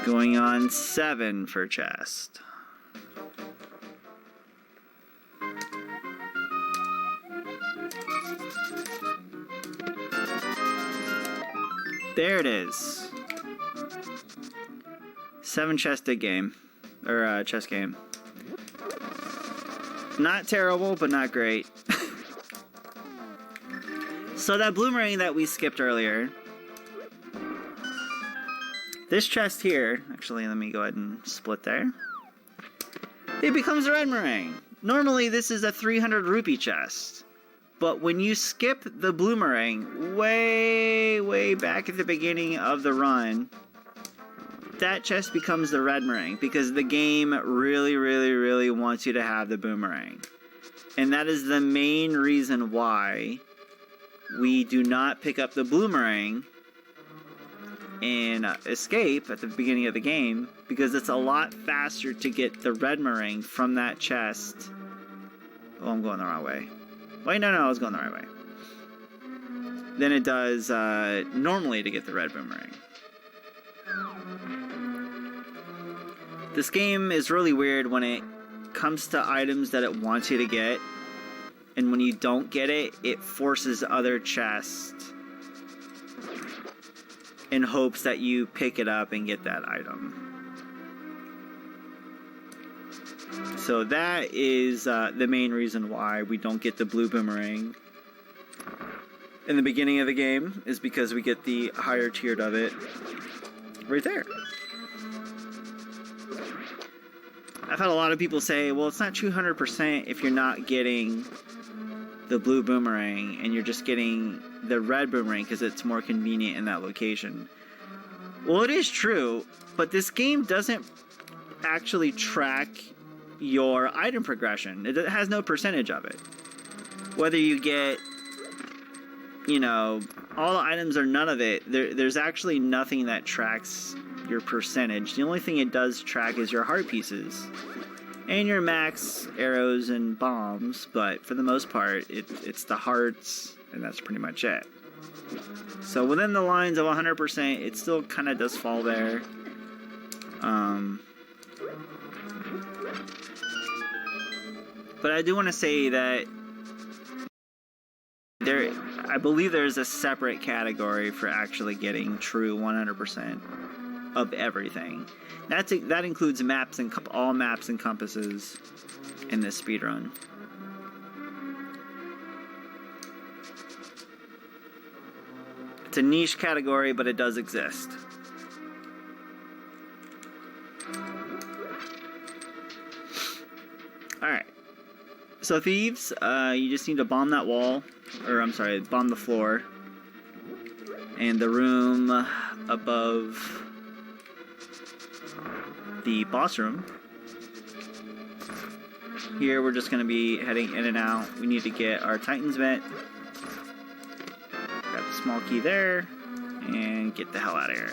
Going on 7 for chest. There it is. 7 chested game. Or chess game. Not terrible, but not great. So that boomerang that we skipped earlier. This chest here, actually let me go ahead and split there. It becomes a red meringue. Normally this is a 300 rupee chest. But when you skip the boomerang way back at the beginning of the run, that chest becomes the red meringue because the game really wants you to have the boomerang. And that is the main reason why we do not pick up the boomerang in Escape at the beginning of the game, because it's a lot faster to get the red meringue from that chest. Oh, I'm going the wrong way. Wait, no, I was going the right way. Than it does normally to get the red boomerang. This game is really weird when it comes to items that it wants you to get, and when you don't get it, it forces other chests in hopes that you pick it up and get that item. So that is the main reason why we don't get the blue boomerang in the beginning of the game, is because we get the higher tiered of it right there. I've had a lot of people say, well, it's not 200% if you're not getting the blue boomerang and you're just getting the red boomerang because it's more convenient in that location. Well, it is true, but this game doesn't actually track your item progression. It has no percentage of it. Whether you get, you know, all the items or none of it, there's actually nothing that tracks your percentage. The only thing it does track is your heart pieces and your max arrows and bombs, but for the most part it's the hearts, and that's pretty much it. So within the lines of 100%, it still kind of does fall there. But I do want to say that I believe there's a separate category for actually getting true 100% of everything. That includes maps and all maps and compasses in this speedrun. It's a niche category, but it does exist. Alright. So thieves, you just need to bomb that wall. Or, I'm sorry, bomb the floor. And the room above the boss room. Here we're just going to be heading in and out. We need to get our Titan's vent. Grab the small key there. And get the hell out of here.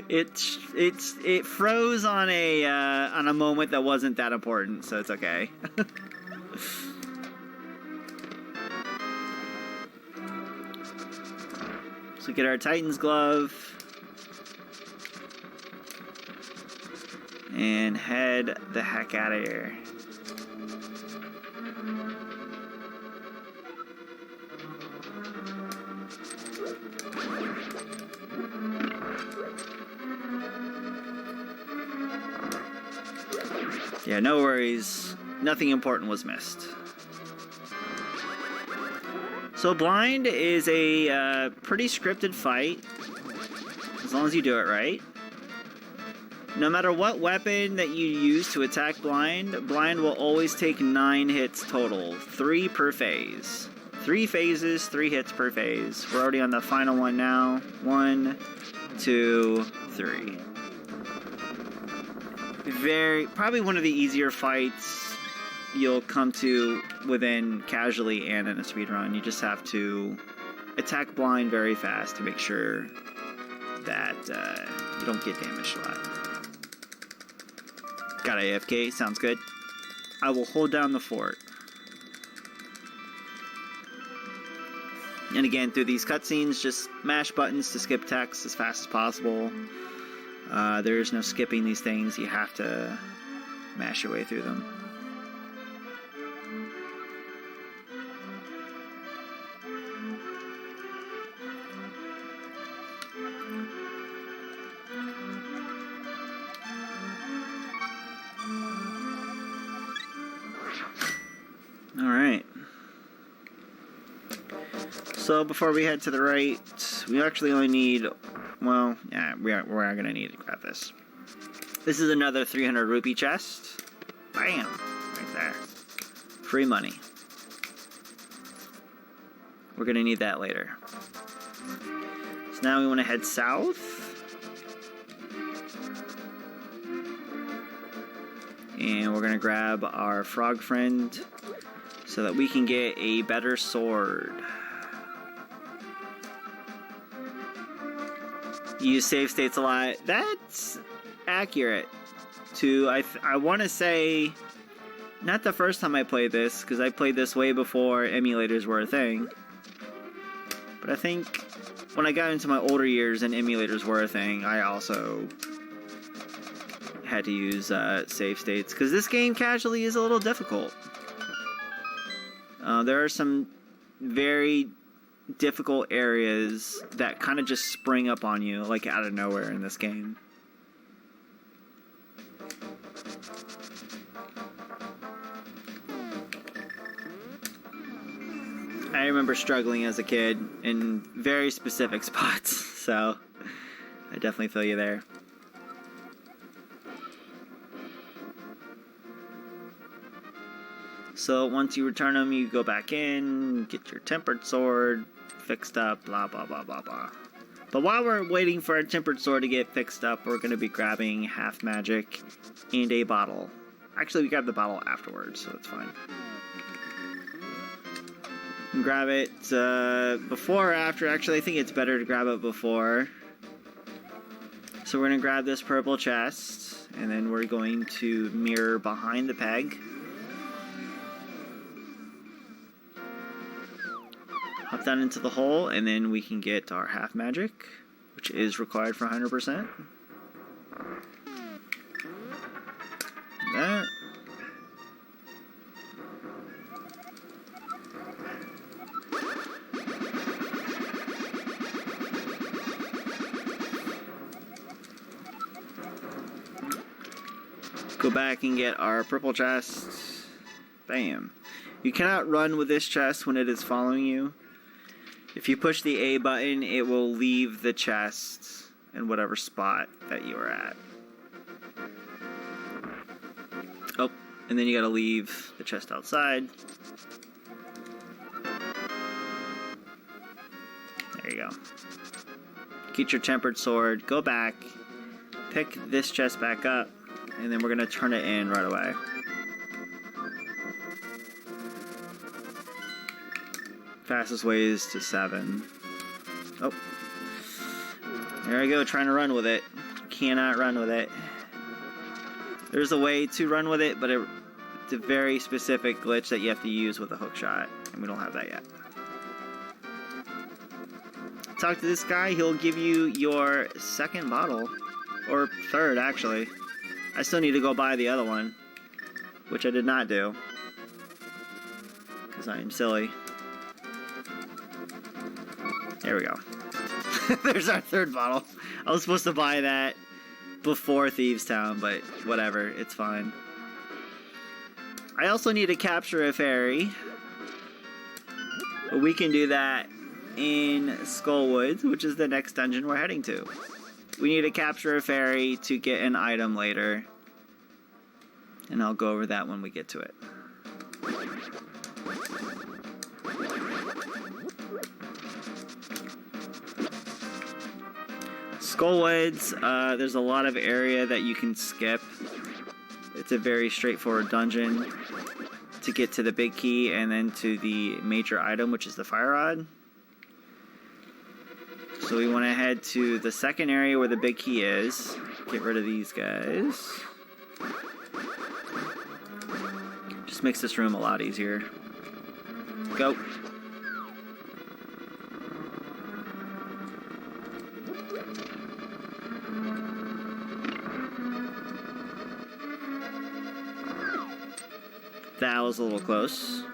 It froze on a moment that wasn't that important, so it's okay. So get our Titan's glove and head the heck out of here. Yeah, no worries. Nothing important was missed. So blind is a pretty scripted fight, as long as you do it right. No matter what weapon that you use to attack blind, blind will always take 9 hits total, 3 per phase. 3 phases, 3 hits per phase. We're already on the final one now. 1, 2, 3. Probably one of the easier fights you'll come to within casually and in a speedrun. You just have to attack blind very fast to make sure that you don't get damaged a lot. Got AFK, sounds good. I will hold down the fort. And again, through these cutscenes, just mash buttons to skip text as fast as possible. There's no skipping these things. You have to mash your way through them. Alright. So before we head to the right, we actually only need, well, yeah, we are going to need to grab this. This is another 300 rupee chest. Bam! Right there. Free money. We're going to need that later. So now we want to head south. And we're going to grab our frog friend so that we can get a better sword. Use save states a lot. That's accurate. I want to say, not the first time I played this, because I played this way before emulators were a thing. But I think when I got into my older years and emulators were a thing, I also had to use save states, because this game casually is a little difficult. There are some very difficult areas that kind of just spring up on you, like out of nowhere in this game. I remember struggling as a kid in very specific spots, so I definitely feel you there. So once you return them, you go back in, get your tempered sword fixed up, blah, blah, blah, blah, blah. But while we're waiting for our tempered sword to get fixed up, we're going to be grabbing half magic and a bottle. Actually, we grab the bottle afterwards, so it's fine. Grab it before or after. Actually, I think it's better to grab it before. So we're going to grab this purple chest, and then we're going to mirror behind the peg. Hop down into the hole, and then we can get our half magic, which is required for 100%. That. Go back and get our purple chest. Bam. You cannot run with this chest when it is following you. If you push the A button, it will leave the chest in whatever spot that you are at. Oh, and then you gotta leave the chest outside. There you go. Get your tempered sword, go back, pick this chest back up, and then we're gonna turn it in right away. Fastest way is to 7. Oh. There I go, trying to run with it. Cannot run with it. There's a way to run with it, but it's a very specific glitch that you have to use with a hook shot, and we don't have that yet. Talk to this guy, he'll give you your second bottle. Or third, actually. I still need to go buy the other one, which I did not do, because I am silly. There we go. There's our third bottle. I was supposed to buy that before Thieves Town, but whatever, it's fine. I also need to capture a fairy. But we can do that in Skullwoods, which is the next dungeon we're heading to. We need to capture a fairy to get an item later. And I'll go over that when we get to it. Skullwoods, there's a lot of area that you can skip. It's a very straightforward dungeon to get to the big key and then to the major item, which is the fire rod. So we want to head to the second area where the big key is. Get rid of these guys. Just makes this room a lot easier. Go. That was a little close.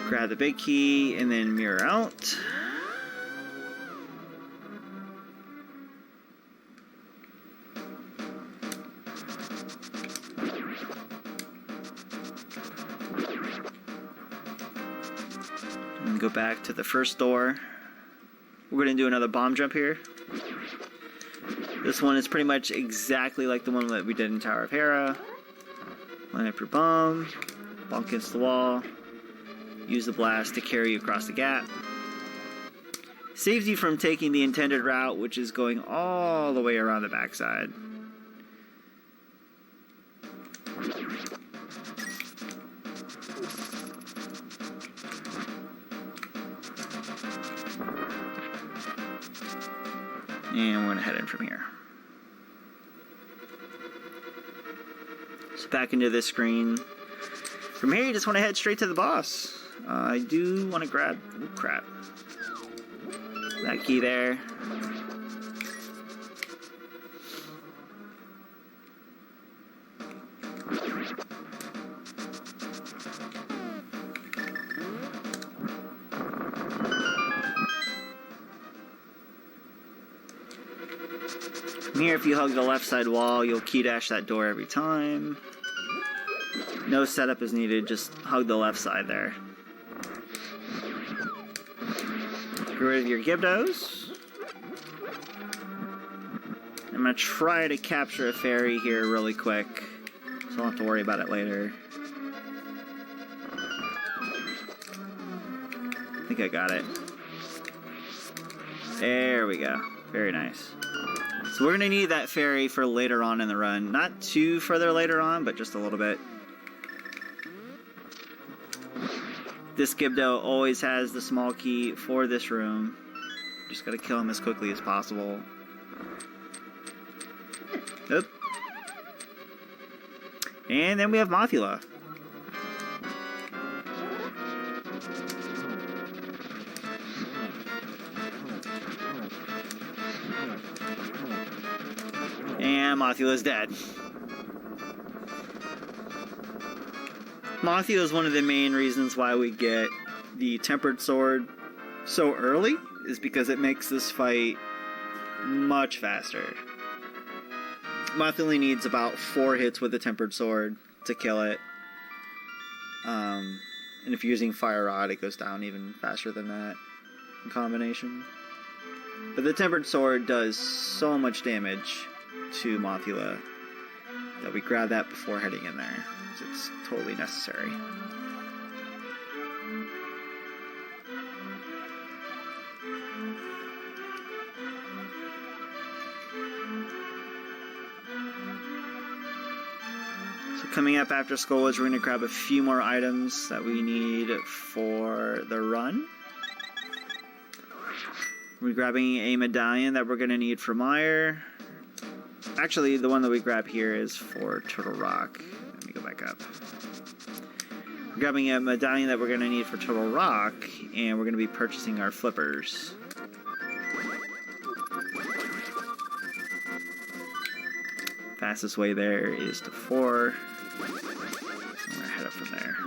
Grab the big key and then mirror out. And go back to the first door. We're going to do another bomb jump here. This one is pretty much exactly like the one that we did in Tower of Hera. Line up your bomb, bonk against the wall, use the blast to carry you across the gap. Saves you from taking the intended route, which is going all the way around the backside. And we're going to head in from here. So back into this screen. From here, you just want to head straight to the boss. I do want to grab... Oh, crap. That key there. From here, if you hug the left side wall, you'll key dash that door every time. No setup is needed, just hug the left side there. Get rid of your Gibdos. I'm going to try to capture a fairy here really quick, so I don't have to worry about it later. I think I got it. There we go. Very nice. So we're going to need that fairy for later on in the run. Not too further later on, but just a little bit. This Gibdo always has the small key for this room. Just got to kill him as quickly as possible. Oop. And then we have Mothula. And Mothula's dead. Mothula is one of the main reasons why we get the Tempered Sword so early, is because it makes this fight much faster. Mothula needs about 4 hits with the Tempered Sword to kill it. And if you're using Fire Rod, it goes down even faster than that in combination. But the Tempered Sword does so much damage to Mothula that we grab that before heading in there. It's totally necessary. So coming up after Skullwoods, we're going to grab a few more items that we need for the run. We're grabbing a medallion that we're going to need for Meyer. Actually, the one that we grab here is for Turtle Rock. Let me go back up. We're grabbing a medallion that we're going to need for Turtle Rock, and we're going to be purchasing our flippers. Fastest way there is to 4. I'm going to head up from there.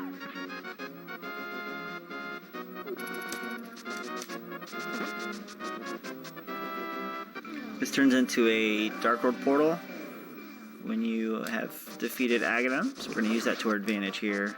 This turns into a Dark World portal when you have defeated Aghanim, so we're going to use that to our advantage here.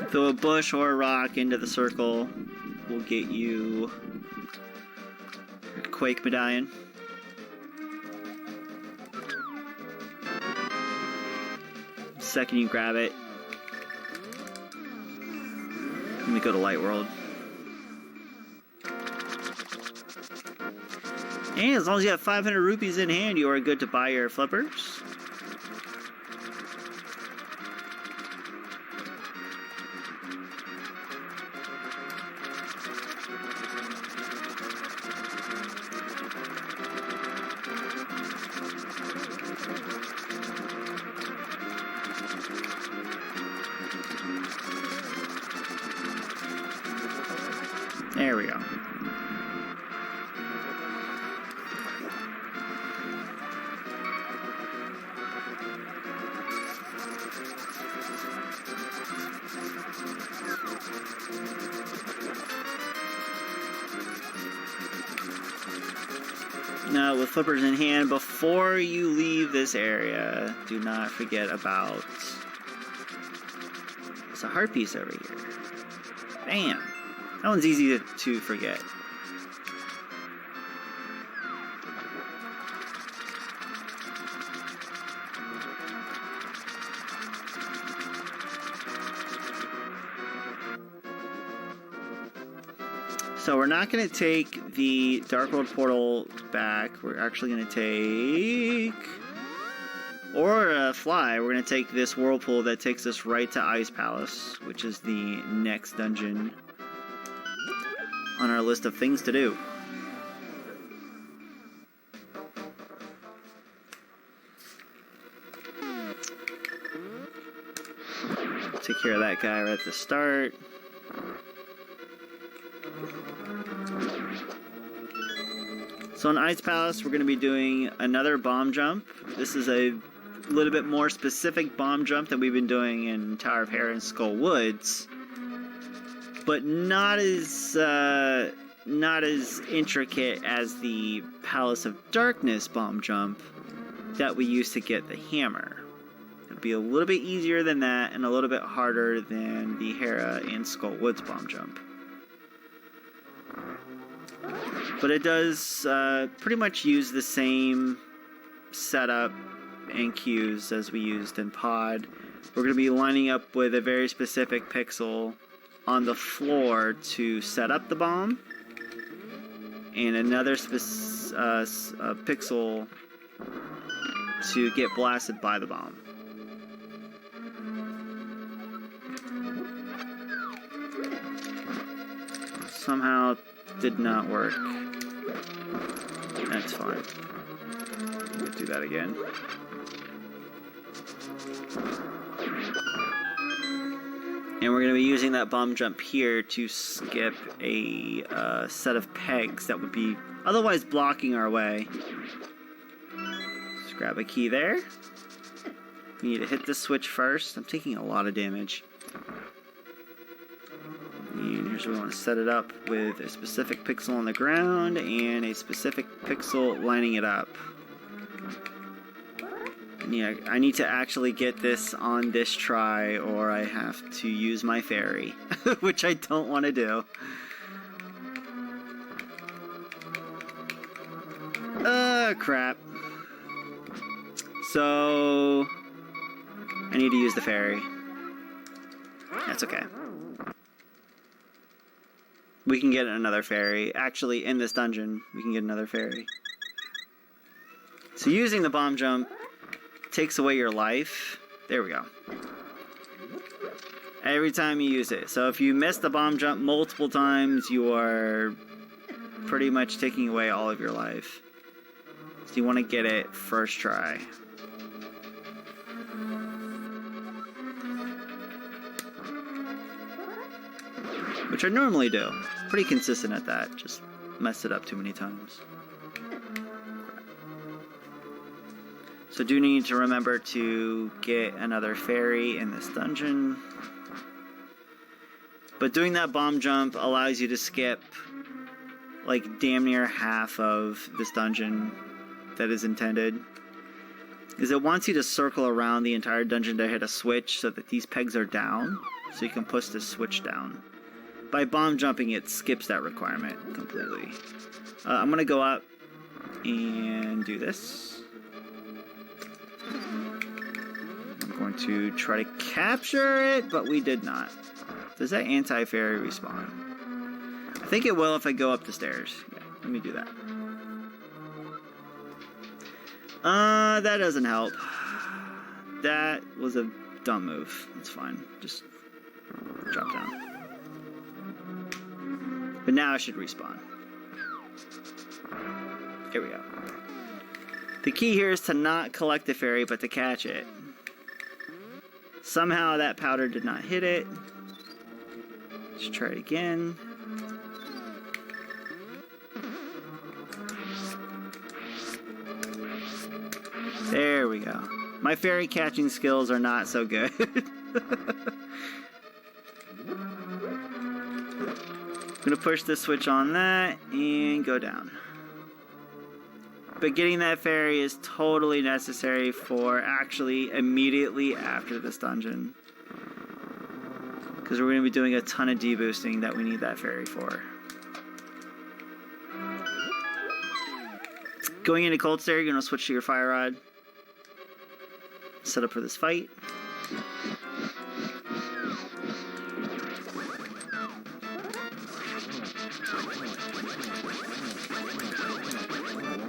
Throw a bush or a rock into the circle will get you a Quake Medallion. Second you grab it, let me go to Light World. And as long as you have 500 rupees in hand, you are good to buy your flippers. There we go. Now, with flippers in hand, before you leave this area, do not forget about... There's a heart piece over here. Bam! That one's easy to forget. So we're not going to take the Dark World portal back. We're actually going to take... Or fly. We're going to take this whirlpool that takes us right to Ice Palace, which is the next dungeon on our list of things to do. Take care of that guy right at the start. So in Ice Palace, we're going to be doing another bomb jump. This is a little bit more specific bomb jump that we've been doing in Tower of Hera and Skull Woods, but not as intricate as the Palace of Darkness bomb jump that we used to get the hammer. It'll be a little bit easier than that and a little bit harder than the Hera and Skull Woods bomb jump. But it does pretty much use the same setup and cues as we used in Pod. We're going to be lining up with a very specific pixel on the floor to set up the bomb, and another pixel to get blasted by the bomb. Somehow did not work. That's fine. We'll do that again. And we're going to be using that bomb jump here to skip a set of pegs that would be otherwise blocking our way. Just grab a key there. We need to hit the switch first. I'm taking a lot of damage. And here's where we want to set it up with a specific pixel on the ground and a specific pixel lining it up. Yeah, I need to actually get this on this try or I have to use my fairy, which I don't want to do. Crap. So, I need to use the fairy. That's okay. We can get another fairy. Actually, in this dungeon, we can get another fairy. So using the bomb jump takes away your life. There we go. Every time you use it. So if you miss the bomb jump multiple times, you are pretty much taking away all of your life. So you want to get it first try. which I normally do. Pretty consistent at that, just messed it up too many times. So do need to remember to get another fairy in this dungeon. But doing that bomb jump allows you to skip like damn near half of this dungeon that is intended. Is it wants you to circle around the entire dungeon to hit a switch so that these pegs are down, so you can push this switch down. By bomb jumping, it skips that requirement completely. I'm gonna go up and do this. I'm going to try to capture it, but we did not. Does that anti-fairy respawn? I think it will if I go up the stairs. Yeah, let me do that. That doesn't help. That was a dumb move. It's fine. Just drop down. But now I should respawn. Here we go. The key here is to not collect the fairy, but to catch it. Somehow that powder did not hit it. Let's try it again. There we go. My fairy catching skills are not so good. I'm gonna push the switch on that and go down. But getting that fairy is totally necessary for actually immediately after this dungeon. Because we're gonna be doing a ton of deboosting that we need that fairy for. Going into Cold Stare, you're gonna switch to your Fire Rod. Set up for this fight.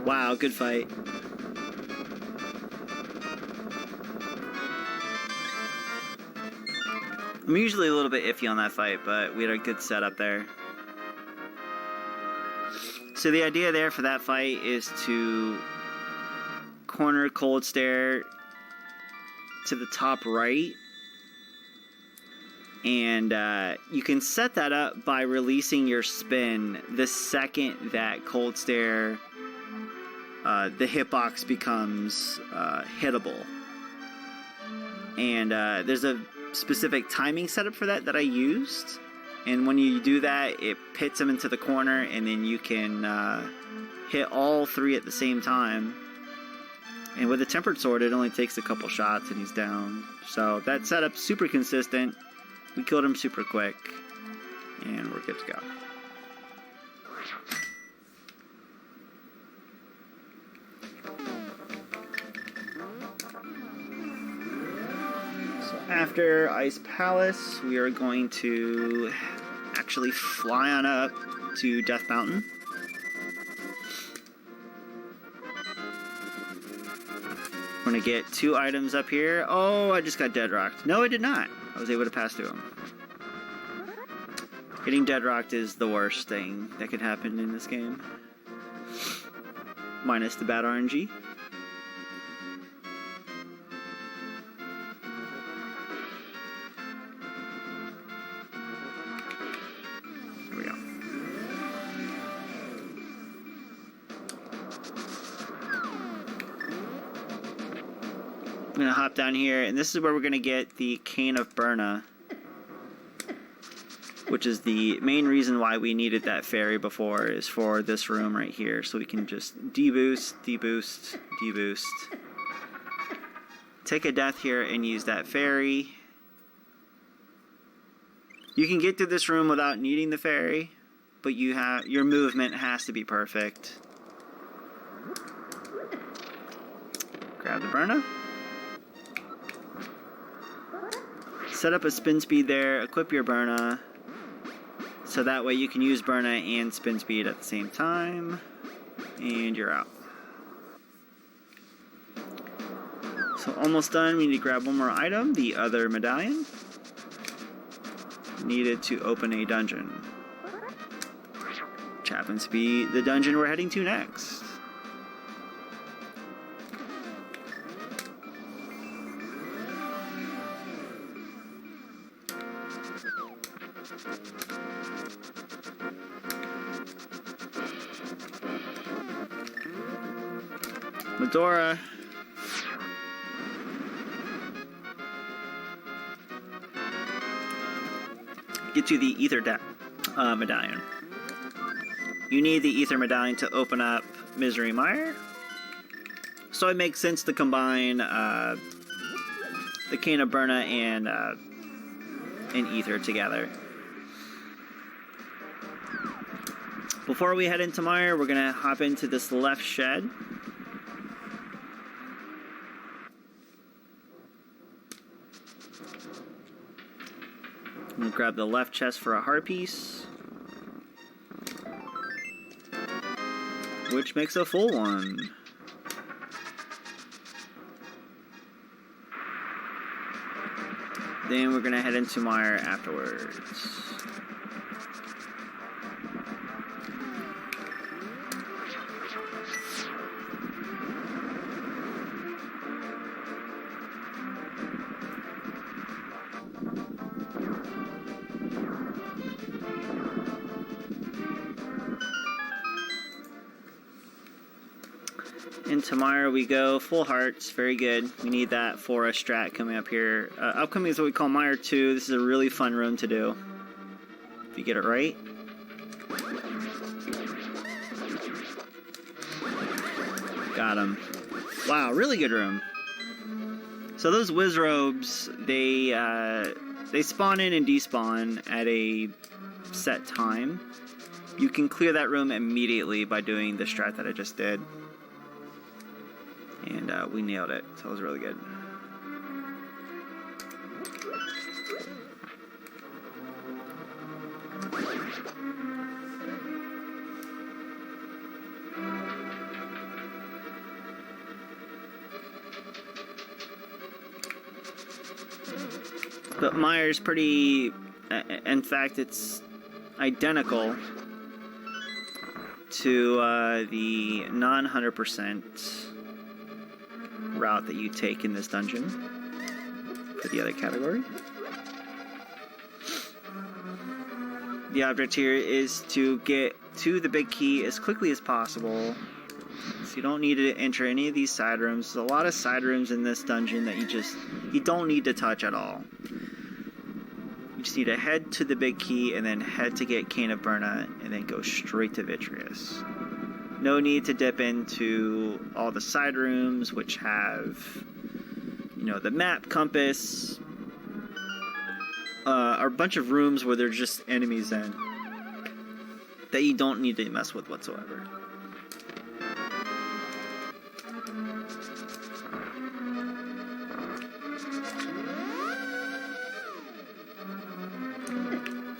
Wow, good fight. I'm usually a little bit iffy on that fight, but we had a good setup there. So the idea there for that fight is to corner Cold Stare to the top right. And you can set that up by releasing your spin the second that Cold Stare, the hitbox becomes hittable. And there's a specific timing setup for that I used. And when you do that, it pits him into the corner, and then you can hit all three at the same time. And with a Tempered Sword, it only takes a couple shots and he's down. So that setup's super consistent. We killed him super quick, and we're good to go. So after Ice Palace, we are going to actually fly on up to Death Mountain. We're going to get 2 items up here. Oh, I just got dead rocked. No, I did not. I was able to pass through them. Getting dead rocked is the worst thing that could happen in this game. Minus the bad RNG. Here we go. I'm going to hop down here, and this is where we're going to get the Cane of Burna, which is the main reason why we needed that fairy before, is for this room right here, so we can just deboost, deboost, deboost. Take a death here and use that fairy. You can get to this room without needing the fairy, but your movement has to be perfect. Grab the Burna. Set up a spin speed there, equip your Burna, so that way you can use Burna and spin speed at the same time, and you're out. So almost done. We need to grab one more item, the other medallion. Needed to open a dungeon, which happens to be the dungeon we're heading to next. Medora. Get to the Ether Medallion. You need the Ether Medallion to open up Misery Mire. So it makes sense to combine the Cane of Berna and Ether together. Before we head into Mire, we're going to hop into this left shed. I'm going to grab the left chest for a heart piece, which makes a full one. Then we're going to head into Mire afterwards. Into Mire we go, full hearts, very good. We need that for a strat coming up here. Upcoming is what we call Mire 2. This is a really fun room to do, if you get it right. Got him. Wow, really good room. So those whiz robes, they spawn in and despawn at a set time. You can clear that room immediately by doing the strat that I just did. And we nailed it, so it was really good. But Mire's pretty... in fact, it's identical to the non-100% route that you take in this dungeon for the other category. The object here is to get to the big key as quickly as possible, so you don't need to enter any of these side rooms. There's a lot of side rooms in this dungeon that you don't need to touch at all. You just need to head to the big key and then head to get Cane of Berna and then go straight to Vitreous. No need to dip into all the side rooms, which have, you know, the map compass, or a bunch of rooms where there's just enemies in that you don't need to mess with whatsoever.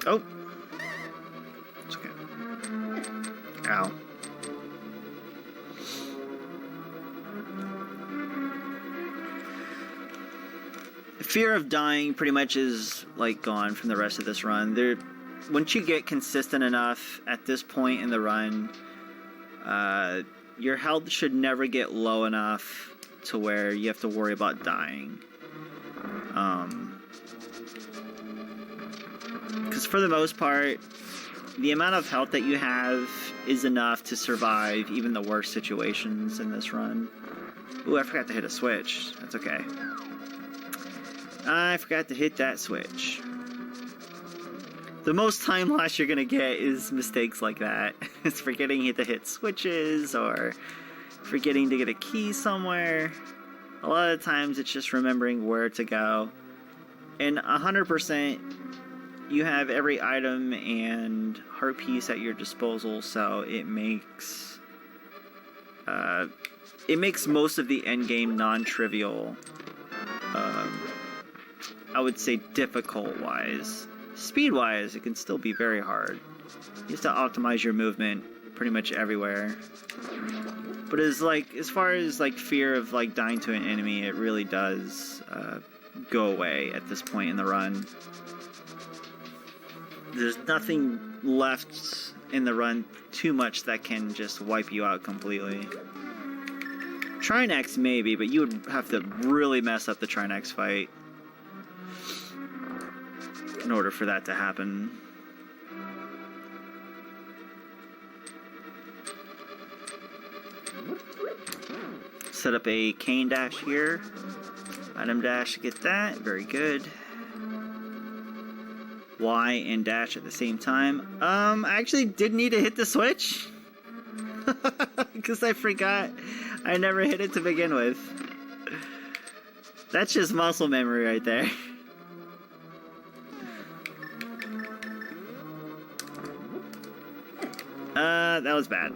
Oh! It's okay. Ow. Fear of dying pretty much is like gone from the rest of this run. Once you get consistent enough at this point in the run, your health should never get low enough to where you have to worry about dying. Because for the most part, the amount of health that you have is enough to survive even the worst situations in this run. Ooh, I forgot to hit a switch. That's okay. I forgot to hit that switch. The most time loss you're gonna get is mistakes like that. It's forgetting to hit switches or forgetting to get a key somewhere. A lot of times it's just remembering where to go. And 100%, you have every item and heart piece at your disposal, so it makes most of the end game non-trivial. I would say difficult-wise. Speed-wise, it can still be very hard. You have to optimize your movement pretty much everywhere. But as far as fear of dying to an enemy, it really does go away at this point in the run. There's nothing left in the run too much that can just wipe you out completely. Trinex maybe, but you would have to really mess up the Trinex fight in order for that to happen. Set up a cane dash here. Item dash to get that. Very good. Y and dash at the same time. I actually did need to hit the switch. Because I forgot I never hit it to begin with. That's just muscle memory right there. That was bad.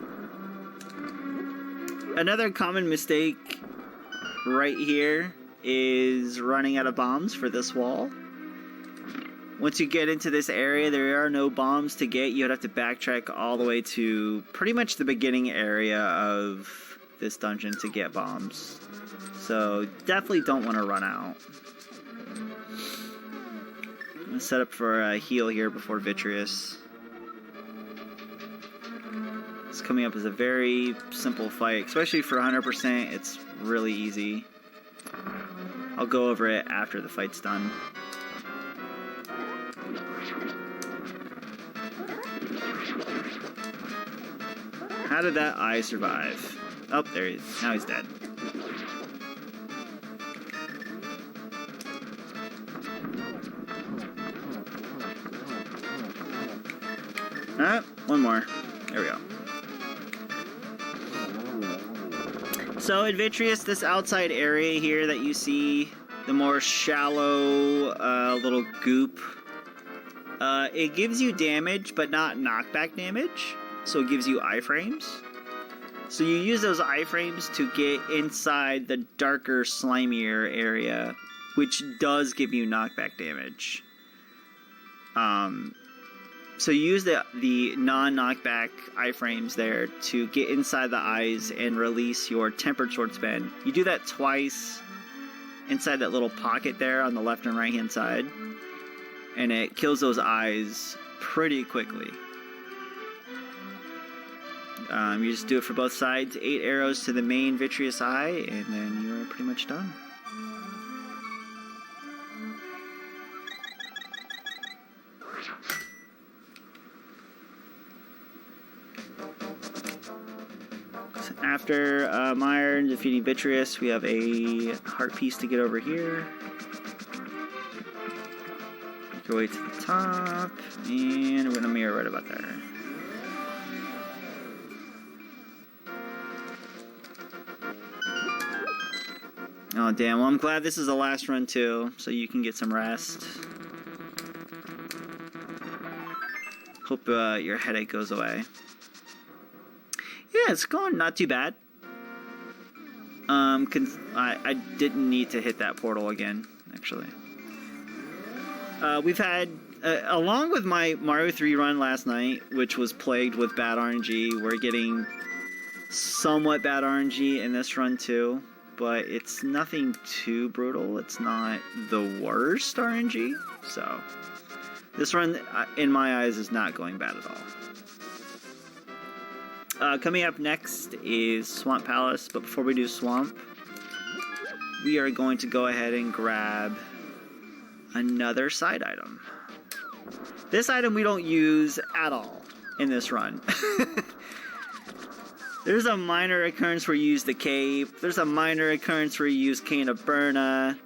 Another common mistake right here is running out of bombs for this wall. Once you get into this area, there are no bombs to get. You'd have to backtrack all the way to pretty much the beginning area of this dungeon to get bombs. So definitely don't want to run out. I'm going to set up for a heal here before Vitreous. It's coming up as a very simple fight, especially for 100%. It's really easy. I'll go over it after the fight's done. How did that eye survive? Oh, there he is. Now he's dead. One more. There we go. So in Vitreous, this outside area here that you see, the more shallow little goop, it gives you damage, but not knockback damage. So it gives you iframes. So you use those iframes to get inside the darker, slimier area, which does give you knockback damage. So you use the non-knockback iframes there to get inside the eyes and release your tempered sword spin. You do that twice inside that little pocket there on the left and right hand side, and it kills those eyes pretty quickly. You just do it for both sides, 8 arrows to the main Vitreous eye, and then you're pretty much done. So after Meyer defeating Vitreous, we have a heart piece to get over here. Make your way to the top, and we're gonna mirror right about there. Oh damn, well I'm glad this is the last run too, so you can get some rest. Hope your headache goes away. Yeah, it's going not too bad. I didn't need to hit that portal again, actually. We've had, along with my Mario 3 run last night, which was plagued with bad RNG, we're getting somewhat bad RNG in this run too. But it's nothing too brutal. It's not the worst RNG. So this run, in my eyes, is not going bad at all. Coming up next is Swamp Palace. But before we do Swamp, we are going to go ahead and grab another side item. This item we don't use at all in this run. There's a minor occurrence where you use the cape. There's a minor occurrence where you use Cane of Burna.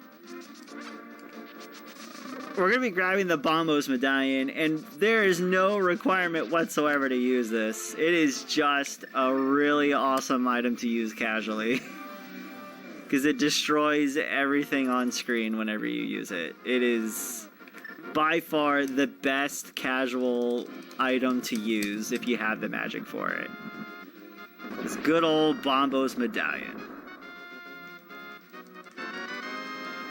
We're going to be grabbing the Bombos medallion, and there is no requirement whatsoever to use this. It is just a really awesome item to use casually. Because it destroys everything on screen whenever you use it. It is by far the best casual item to use if you have the magic for it. This good old Bombos medallion.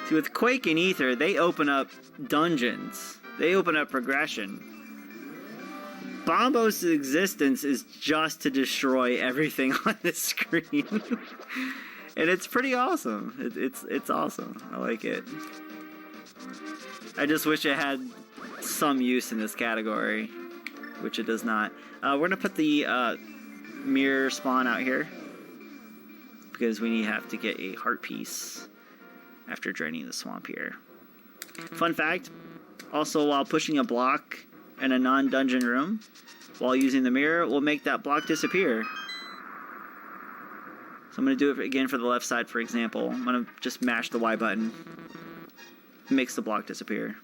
See, with Quake and Ether, they open up dungeons. They open up progression. Bombos' existence is just to destroy everything on the screen. And it's pretty awesome. It's awesome. I like it. I just wish it had some use in this category, which it does not. We're going to put the mirror spawn out here because we have to get a heart piece after draining the swamp here. Fun fact, also while pushing a block in a non-dungeon room while using the mirror will make that block disappear. So I'm going to do it again for the left side, for example. I'm going to just mash the Y button. It makes the block disappear.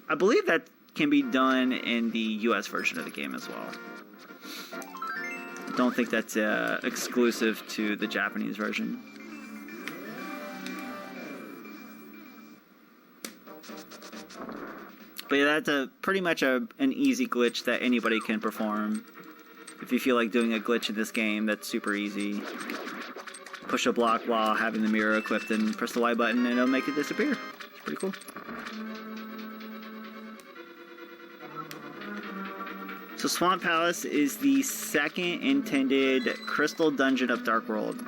I believe that can be done in the US version of the game as well. I don't think that's exclusive to the Japanese version. But yeah, that's pretty much an easy glitch that anybody can perform. If you feel like doing a glitch in this game, that's super easy. Push a block while having the mirror equipped and press the Y button and it'll make it disappear. It's pretty cool. So Swamp Palace is the second intended crystal dungeon of Dark World,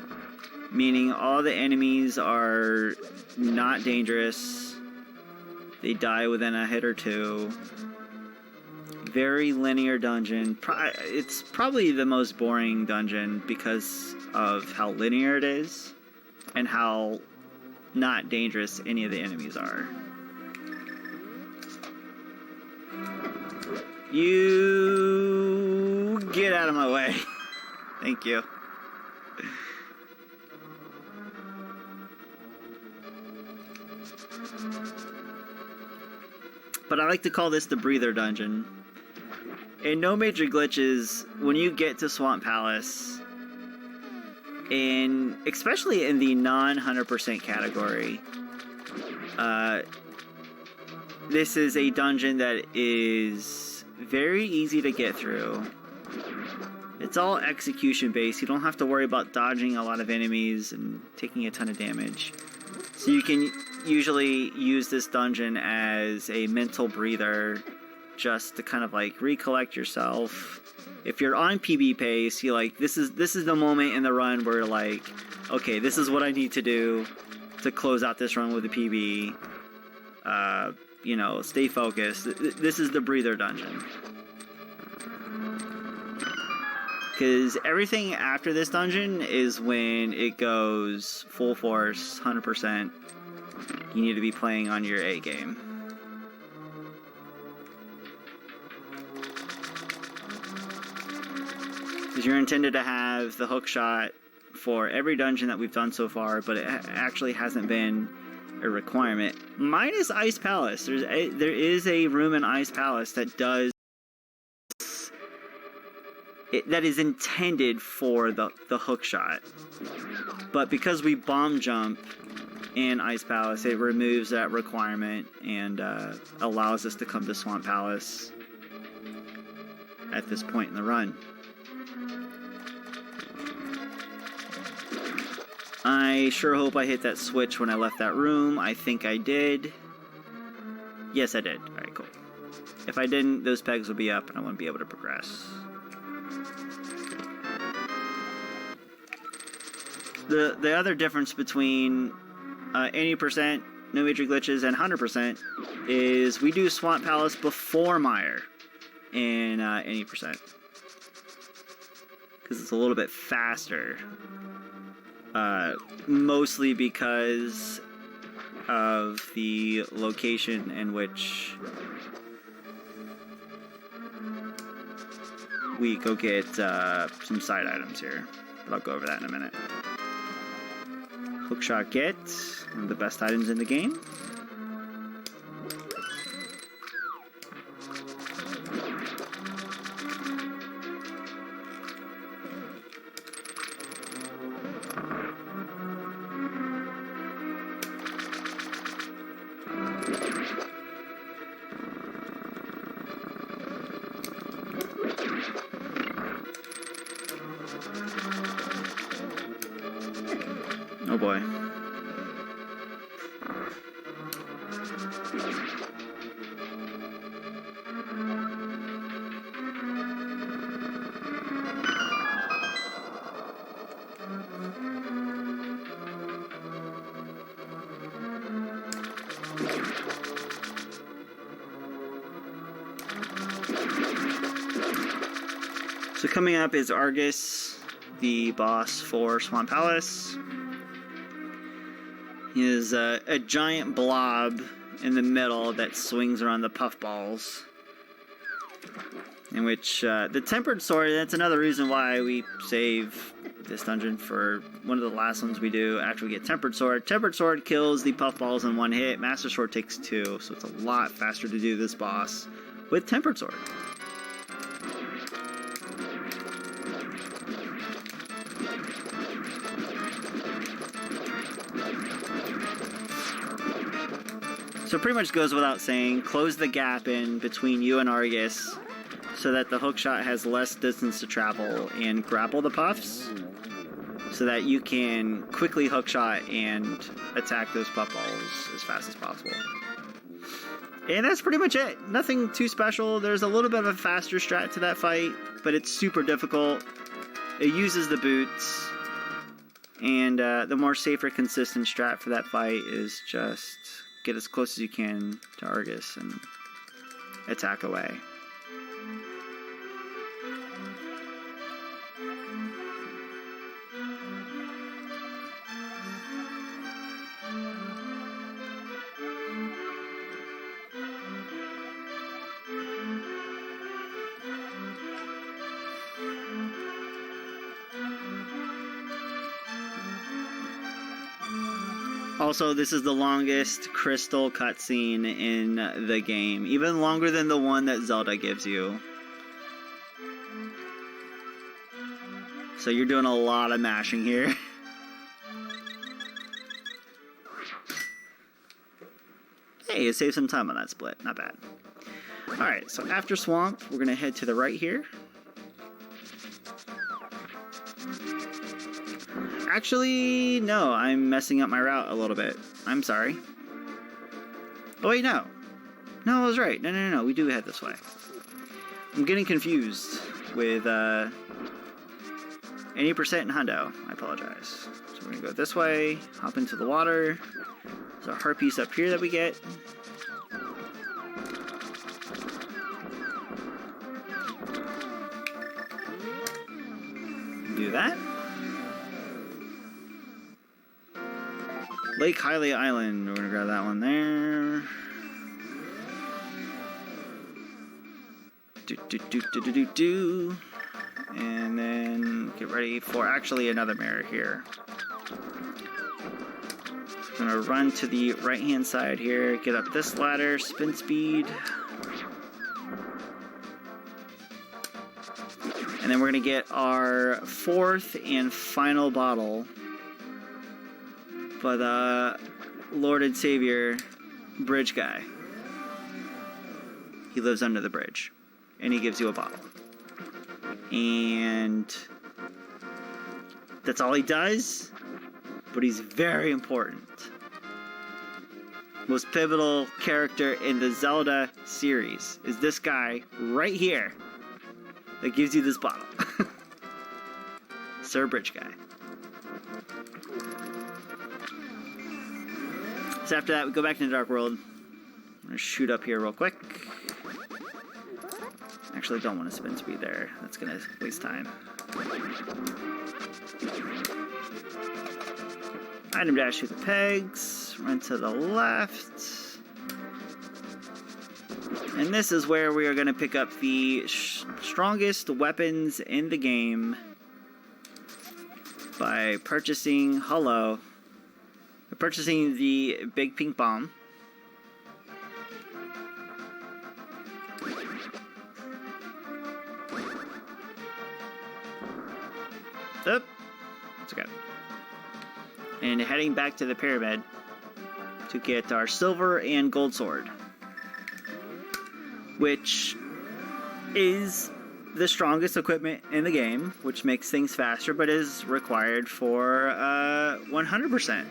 meaning all the enemies are not dangerous. They die within a hit or two. Very linear dungeon. It's probably the most boring dungeon because of how linear it is and how not dangerous any of the enemies are. You get out of my way. Thank you. But I like to call this the breather dungeon. In No Major Glitches, when you get to Swamp Palace, especially in the non-100% category, this is a dungeon that is very easy to get through. It's all execution based. You don't have to worry about dodging a lot of enemies and taking a ton of damage. So you can usually use this dungeon as a mental breather, just to kind of like recollect yourself. If you're on PB pace, you like this is the moment in the run where like, okay, this is what I need to do to close out this run with a PB. You know, stay focused. This is the breather dungeon. Because everything after this dungeon is when it goes full force, 100%. You need to be playing on your A game. Because you're intended to have the hook shot for every dungeon that we've done so far, but it actually hasn't been a requirement. Minus Ice Palace. There is a room in Ice Palace that does that is intended for the hook shot. But because we bomb jump in Ice Palace, it removes that requirement and allows us to come to Swamp Palace at this point in the run. I sure hope I hit that switch when I left that room. I think I did. Yes, I did. Alright, cool. If I didn't, those pegs would be up and I wouldn't be able to progress. The other difference between any percent, no major glitches, and 100% is we do Swamp Palace before Mire in any percent. Because it's a little bit faster. Mostly because of the location in which we go get some side items here. But I'll go over that in a minute. Hookshot Get, one of the best items in the game. Oh boy. So coming up is Argus, the boss for Swamp Palace. He is a giant blob in the middle that swings around the puffballs. In which the Tempered Sword, that's another reason why we save this dungeon for one of the last ones we do after we get Tempered Sword. Tempered Sword kills the puffballs in 1 hit. Master Sword takes 2, so it's a lot faster to do this boss with Tempered Sword. So it pretty much goes without saying, close the gap in between you and Argus so that the hookshot has less distance to travel, and grapple the puffs so that you can quickly hookshot and attack those puffballs as fast as possible. And that's pretty much it. Nothing too special. There's a little bit of a faster strat to that fight, but it's super difficult. It uses the boots, and the more safer, consistent strat for that fight is just get as close as you can to Argus and attack away. Also, this is the longest crystal cutscene in the game, even longer than the one that Zelda gives you. So you're doing a lot of mashing here. Hey, it saved some time on that split. Not bad. Alright, so after Swamp, we're going to head to the right here. Actually, no, I'm messing up my route a little bit. I'm sorry. Oh, wait, no. No, I was right. No, we do head this way. I'm getting confused with any percent and hundo. I apologize. So we're going to go this way, hop into the water. There's a heart piece up here that we get. Do that. Lake Hylia Island. We're gonna grab that one there. Do. And then get ready for actually another mirror here. So I'm gonna run to the right hand side here, get up this ladder, spin speed. And then we're gonna get our 4th and final bottle. But Lord and Savior bridge guy. He lives under the bridge, and he gives you a bottle. And that's all he does, but he's very important. Most pivotal character in the Zelda series is this guy right here that gives you this bottle. Sir Bridge Guy. So after that, we go back into the Dark World. I'm going to shoot up here real quick. Actually, don't want to spin speed there. That's going to waste time. Item dash through the pegs. Run to the left. And this is where we are going to pick up the strongest weapons in the game by purchasing the big pink bomb. Up. That's okay. And heading back to the pyramid to get our silver and gold sword, which is the strongest equipment in the game, which makes things faster, but is required for 100%.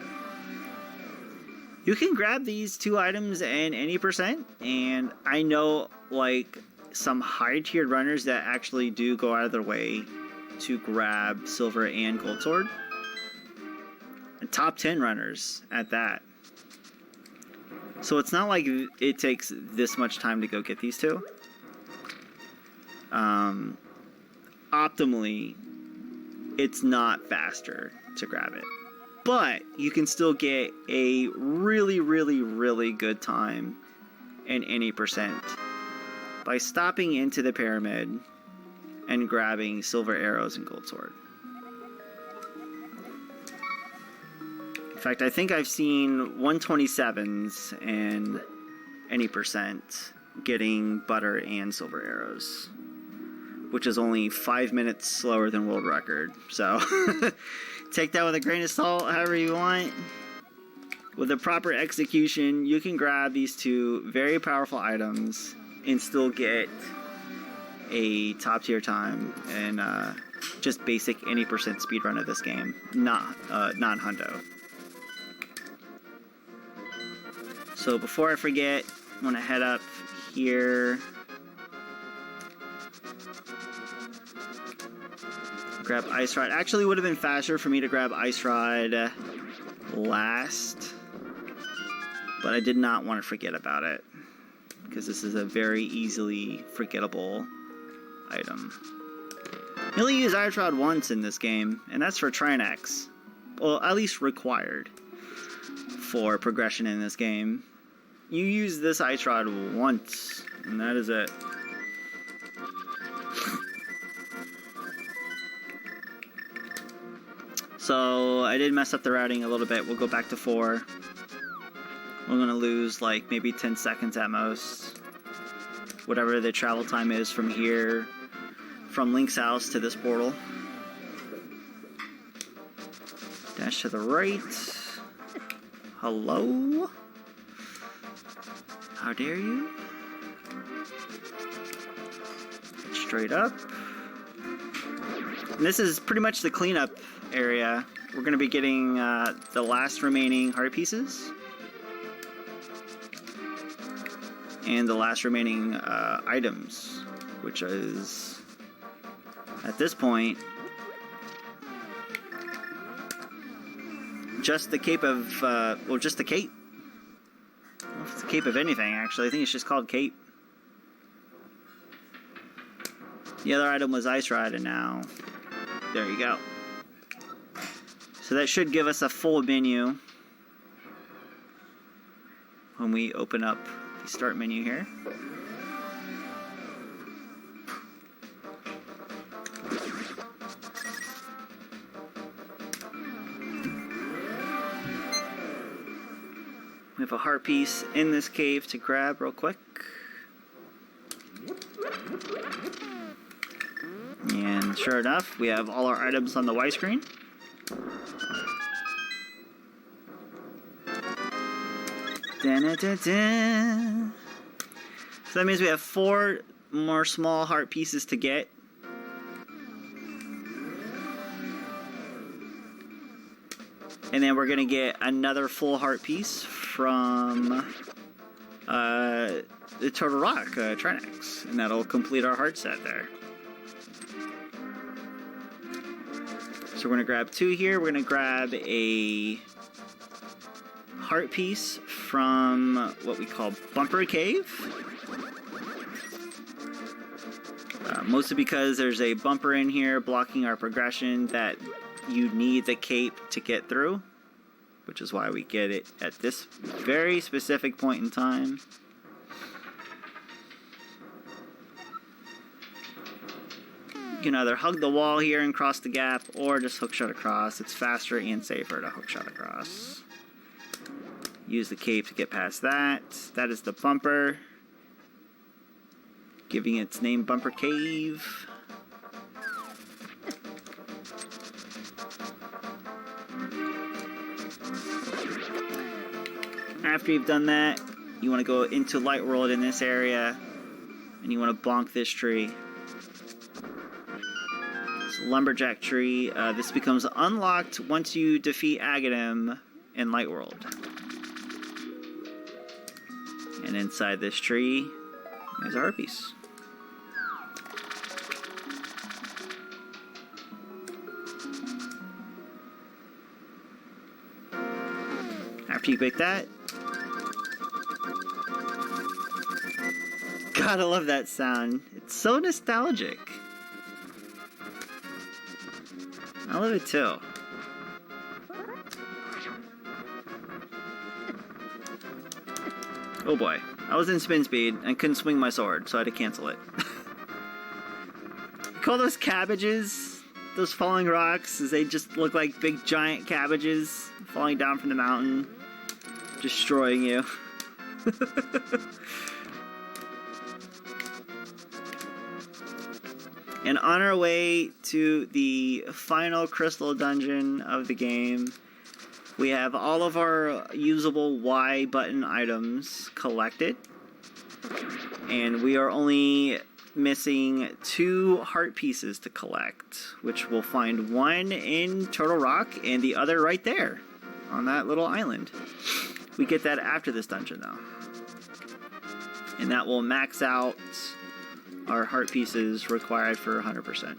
You can grab these 2 items in any percent, and I know like some high-tiered runners that actually do go out of their way to grab silver and gold sword. And top 10 runners at that. So it's not like it takes this much time to go get these 2. Optimally, it's not faster to grab it. But you can still get a really, really, really good time in any percent by stopping into the pyramid and grabbing silver arrows and gold sword. fact, I think I've seen 127s and any percent getting butter and silver arrows, which is only 5 minutes slower than world record. So take that with a grain of salt, however you want. With the proper execution, you can grab these two very powerful items and still get a top tier time and just basic any percent speedrun of this game, not hundo. So before I forget, I'm gonna head up here, grab Ice Rod. Actually, would have been faster for me to grab Ice Rod last, but I did not want to forget about it because this is a very easily forgettable item. You only use Ice Rod once in this game, and that's for Trinex. Well, at least required for progression in this game. You use this Ice Rod once, and that is it. So I did mess up the routing a little bit. We'll go back to 4. We're gonna lose like maybe 10 seconds at most. Whatever the travel time is from here, from Link's house to this portal. Dash to the right. Hello? How dare you? Straight up. And this is pretty much the cleanup area. We're going to be getting the last remaining heart pieces. And the last remaining items, which is, at this point, just the cape of, well, just the cape. I don't know if it's a cape of anything, actually. I think it's just called cape. The other item was Ice Rod, and now, there you go. So that should give us a full menu when we open up the start menu here. We have a heart piece in this cave to grab real quick. And sure enough, we have all our items on the Y screen. Da-da-da-da. So that means we have 4 more small heart pieces to get. And then we're gonna get another full heart piece from the Turtle Rock Trinex, and that'll complete our heart set there. So we're gonna grab 2 here. We're gonna grab a heart piece from what we call Bumper Cave. Mostly because there's a bumper in here blocking our progression that you need the cape to get through, which is why we get it at this very specific point in time. You can either hug the wall here and cross the gap, or just hookshot across. It's faster and safer to hookshot across. Use the cape to get past that. That is the bumper, giving its name Bumper Cave. After you've done that, you want to go into Light World in this area, and you want to bonk this tree. It's a lumberjack tree. This becomes unlocked once you defeat Aghanim in Light World. And inside this tree is a heart piece. After you pick that, gotta love that sound. It's so nostalgic. I love it too. Oh boy. I was in spin speed and couldn't swing my sword, so I had to cancel it. You call those cabbages? those falling rocks, as they just look like big giant cabbages falling down from the mountain, destroying you. And on our way to the final crystal dungeon of the game, we have all of our usable Y button items collected. And we are only missing 2 heart pieces to collect, which we'll find one in Turtle Rock and the other right there on that little island. We get that after this dungeon though. And that will max out our heart pieces required for 100%.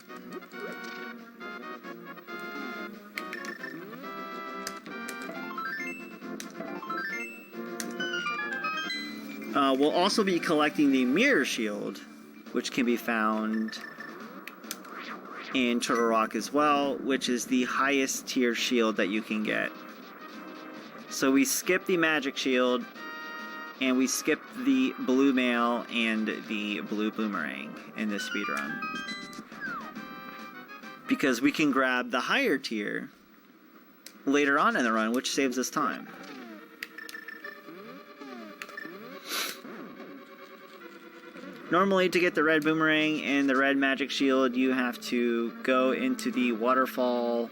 We'll also be collecting the mirror shield, which can be found in Turtle Rock as well, which is the highest tier shield that you can get. So we skip the magic shield, and we skip the blue mail and the blue boomerang in this speedrun, because we can grab the higher tier later on in the run, which saves us time. Normally, to get the red boomerang and the red magic shield, you have to go into the waterfall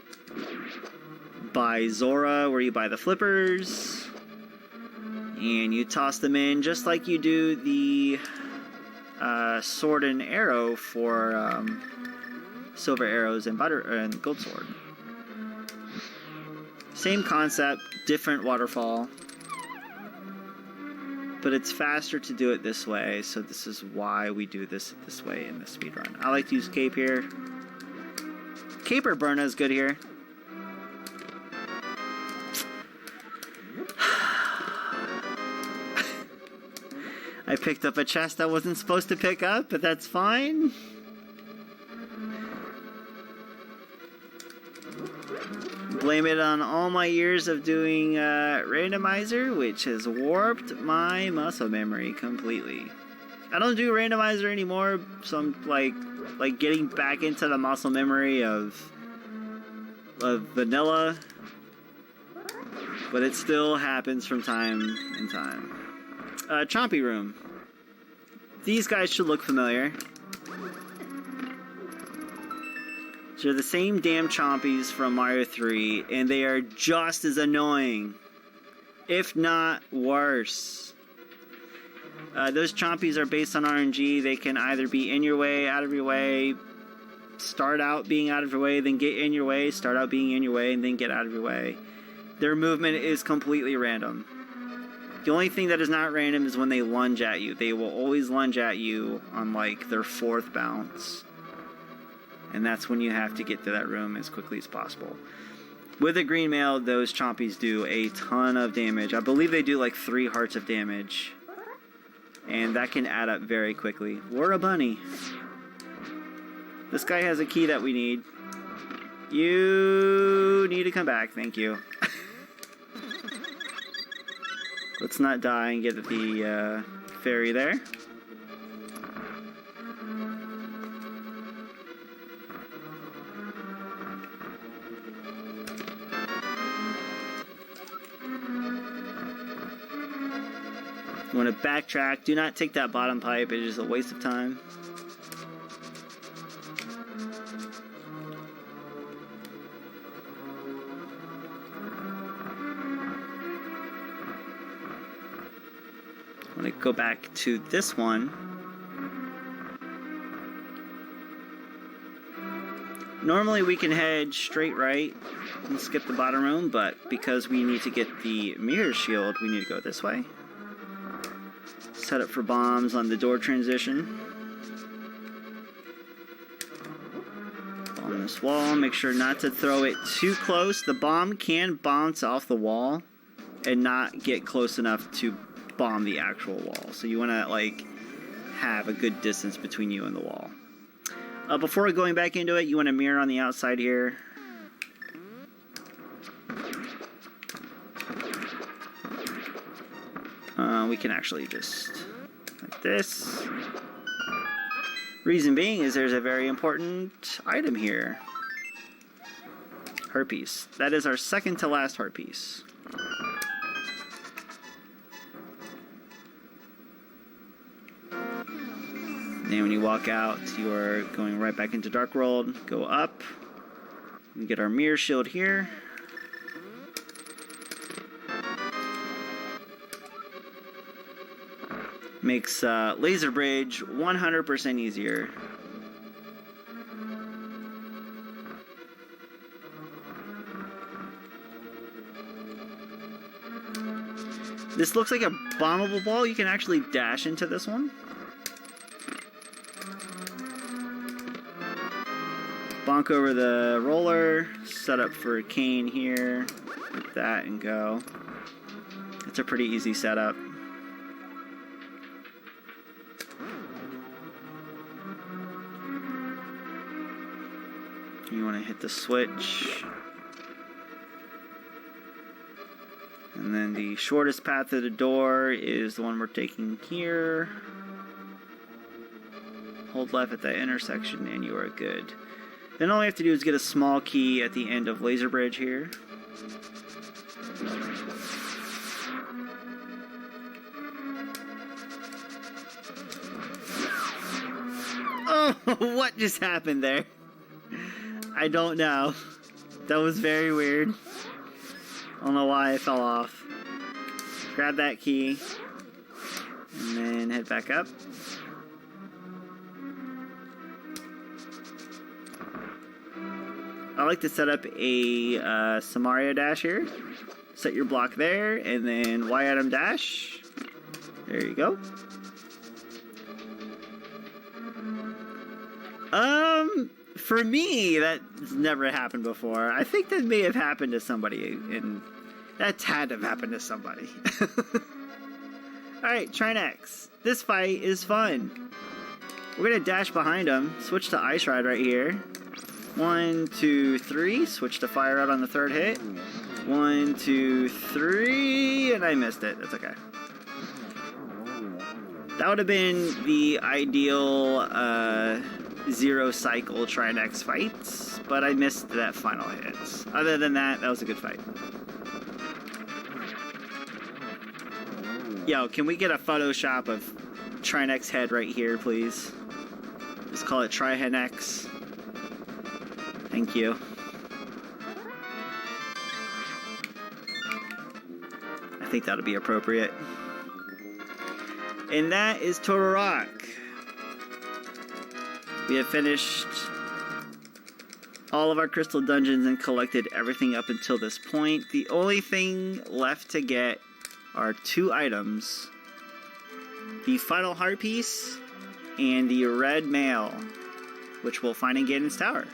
by Zora, where you buy the flippers, and you toss them in just like you do the sword and arrow for silver arrows and gold sword. Same concept, different waterfall. But it's faster to do it this way, so this is why we do this way in the speedrun. I like to use cape here. Cape or Burna is good here. I picked up a chest I wasn't supposed to pick up, but that's fine. Blame it on all my years of doing randomizer, which has warped my muscle memory completely. I don't do randomizer anymore, so I'm like getting back into the muscle memory of vanilla, but it still happens from time to time. Chompy Room. These guys should look familiar. They're the same damn Chompies from Mario 3, and they are just as annoying, if not worse. Those Chompies are based on RNG. They can either be in your way, out of your way, start out being out of your way, then get in your way, start out being in your way, and then get out of your way. Their movement is completely random. The only thing that is not random is when they lunge at you. They will always lunge at you on like their 4th bounce. And that's when you have to get to that room as quickly as possible. With a green mail, those Chompies do a ton of damage. I believe they do like 3 hearts of damage. And that can add up very quickly. We're a bunny. This guy has a key that we need. You need to come back, thank you. Let's not die and get the fairy there. You want to backtrack. Do not take that bottom pipe. It is a waste of time. I want to go back to this one. Normally we can head straight right and skip the bottom room, but because we need to get the mirror shield, we need to go this way. Set up for bombs on the door transition. On this wall, make sure not to throw it too close. The bomb can bounce off the wall and not get close enough to bomb the actual wall. So you want to like have a good distance between you and the wall. Before going back into it, you want to mirror on the outside here. We can actually just like this. Reason being is there's a very important item here. heart piece. That is our second to last heart piece. And when you walk out, you are going right back into Dark World. Go up. We get our mirror shield here. Makes Laser Bridge 100% easier. This looks like a bombable ball. You can actually dash into this one. Bonk over the roller, set up for Kane here, like that, and go. It's a pretty easy setup. You want to hit the switch. And then the shortest path to the door is the one we're taking here. Hold left at that intersection and you are good. Then all you have to do is get a small key at the end of Laser Bridge here. Oh, what just happened there? I don't know. That was very weird. I don't know why I fell off. Grab that key. And then head back up. I like to set up a Samaria dash here. Set your block there, and then Y item dash. There you go. For me, that's never happened before. I think that may have happened to somebody, and that's had to have happened to somebody. Alright, Trinex. This fight is fun. We're gonna dash behind him, switch to Ice Ride right here. 1, 2, 3. Switch to Fire Out on the third hit. 1, 2, 3. And I missed it. That's okay. That would have been the ideal zero cycle Trinex fights, but I missed that final hit. Other than that, that was a good fight. Yo, can we get a Photoshop of Trinex head right here, please? Just call it Trihenex. Thank you. I think that'll be appropriate. And that is Total Rock. We have finished all of our crystal dungeons and collected everything up until this point. The only thing left to get are 2 items. The final heart piece and the red mail, which we'll find in Ganon's Tower.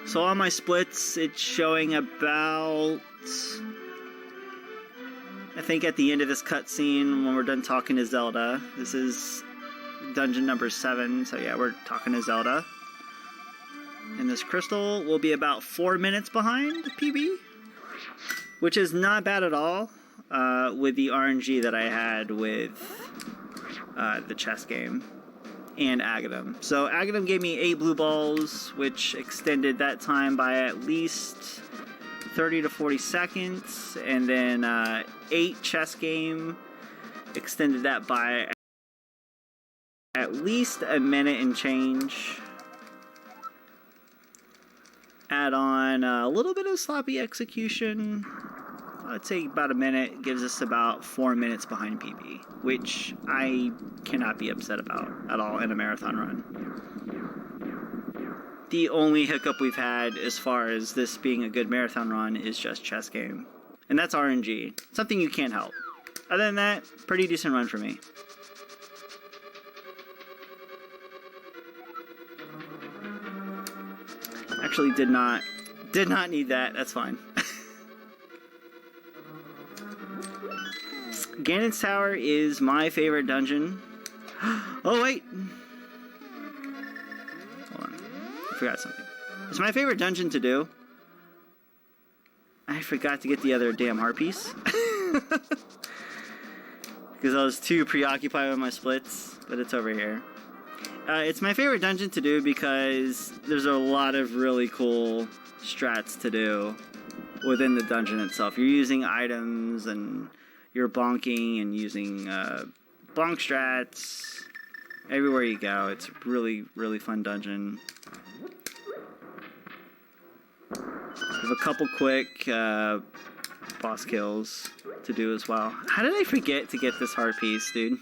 So on my splits, it's showing about, I think at the end of this cutscene, when we're done talking to Zelda. This is dungeon number 7, so yeah, we're talking to Zelda. And this crystal will be about 4 minutes behind PB, which is not bad at all with the RNG that I had with the chess game and Agatham. So Agatham gave me 8 blue balls, which extended that time by at least 30 to 40 seconds, and then 8 chess game extended that by at least a minute and change. Add on a little bit of sloppy execution. I'd say about a minute gives us about 4 minutes behind PB, which I cannot be upset about at all in a marathon run. The only hiccup we've had as far as this being a good marathon run is just chess game. And that's RNG. Something you can't help. Other than that, pretty decent run for me. Actually did not need that. That's fine. Ganon's Tower is my favorite dungeon. Oh wait. Hold on. I forgot something. It's my favorite dungeon to do. I forgot to get the other damn heart piece. Because I was too preoccupied with my splits, but it's over here. It's my favorite dungeon to do because there's a lot of really cool strats to do within the dungeon itself. You're using items and you're bonking and using bonk strats everywhere you go. It's a really, really fun dungeon. There's a couple quick boss kills to do as well. How did I forget to get this heart piece, dude?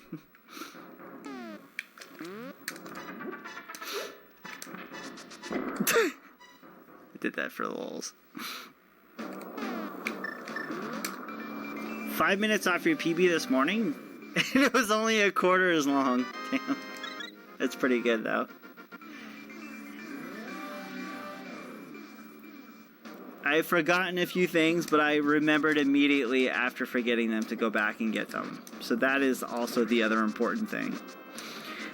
I did that for the lulz. 5 minutes off your PB this morning, and it was only a quarter as long. Damn. That's pretty good, though. I've forgotten a few things, but I remembered immediately after forgetting them to go back and get them. So that is also the other important thing.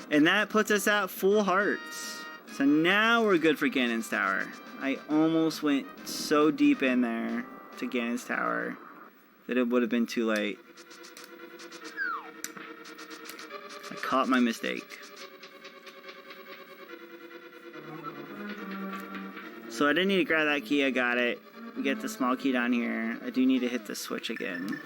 And that puts us at full hearts. So now we're good for Ganon's Tower. I almost went so deep in there to Ganon's Tower that it would have been too late. I caught my mistake. So I didn't need to grab that key, I got it. We get the small key down here. I do need to hit the switch again.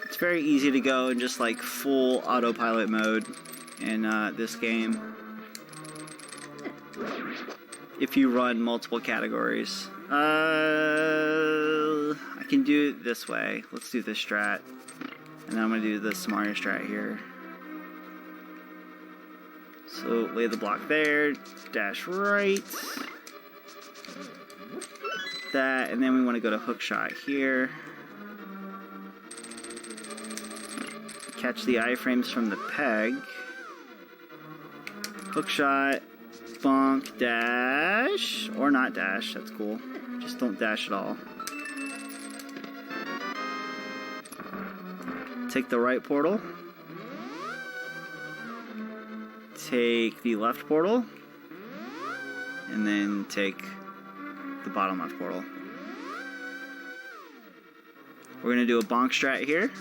It's very easy to go in just like full autopilot mode in this game. If you run multiple categories. I can do it this way. Let's do this strat. And then I'm going to do the smarter strat here. So lay the block there, dash right. That, and then we want to go to hook shot here. Catch the iframes from the peg. Hook shot, bonk, dash, or not dash, that's cool. Just don't dash at all. Take the right portal. Take the left portal. And then take the bottom left portal. We're going to do a bonk strat here.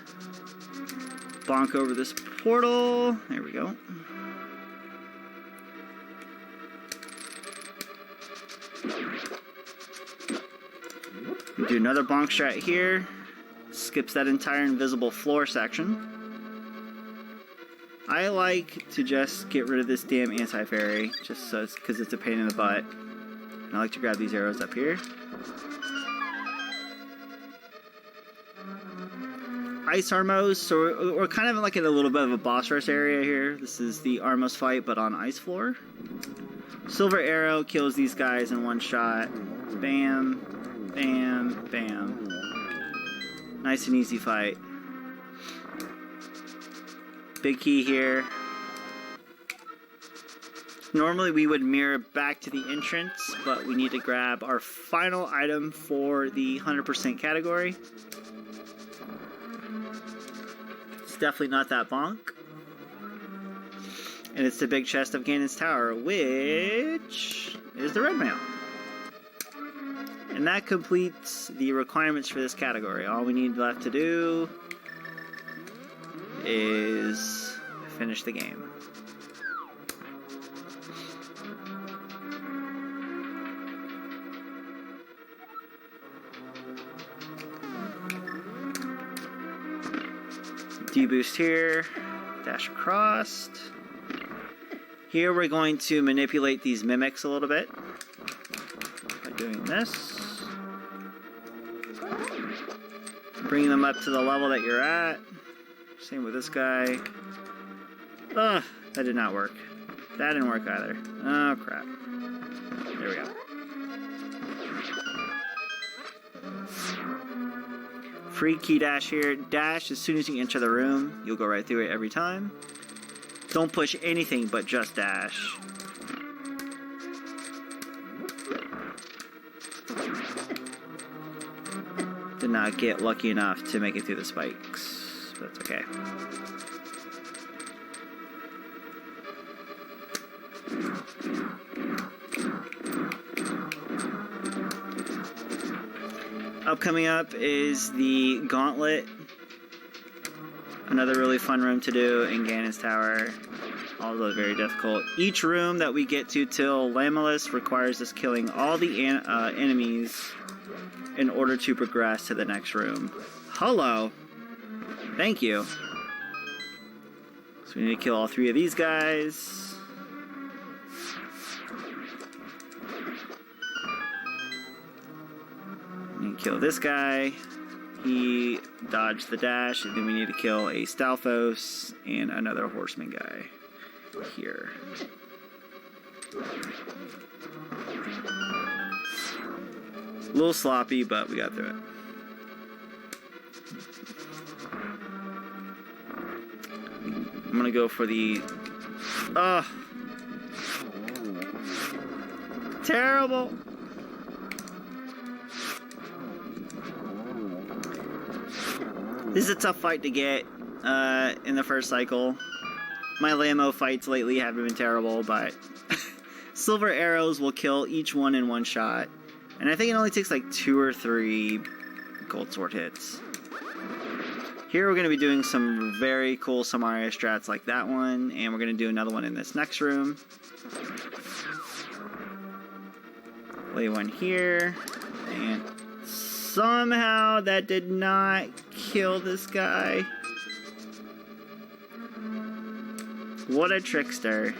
Bonk over this portal. There we go. Do another bonk strat here. Skips that entire invisible floor section. I like to just get rid of this damn anti-fairy, just so because it's a pain in the butt. And I like to grab these arrows up here. Ice Armos, so we're kind of like in a little bit of a boss rush area here. This is the Armos fight, but on ice floor. Silver Arrow kills these guys in one shot. Bam, bam, bam. Nice and easy fight. Big key here. Normally we would mirror back to the entrance, but we need to grab our final item for the 100% category. It's definitely not that bonk. And it's the big chest of Ganon's Tower, which is the red mail. And that completes the requirements for this category. All we need left to do is finish the game. D-boost here, dash across. Here we're going to manipulate these mimics a little bit by doing this. Bring them up to the level that you're at. Same with this guy. Ugh, that did not work. That didn't work either. Oh, crap. There we go. Free key dash here. Dash as soon as you enter the room. You'll go right through it every time. Don't push anything but just dash. Did not get lucky enough to make it through the spikes, but that's okay. coming up is the Gauntlet. Another really fun room to do in Ganon's Tower. Although very difficult. Each room that we get to till Lamellus requires us killing all the enemies in order to progress to the next room. Hello. Thank you. So we need to kill all 3 of these guys. We need to kill this guy. He dodged the dash, and then we need to kill a Stalfos and another horseman guy here. A little sloppy, but we got through it. I'm gonna go for the... Terrible! This is a tough fight to get in the first cycle. My Lammo fights lately haven't been terrible, but silver arrows will kill each one in one shot. And I think it only takes like 2 or 3 gold sword hits. Here we're going to be doing some very cool Samaria strats like that one, and we're going to do another one in this next room. Lay one here, and somehow that did not kill this guy. What a trickster.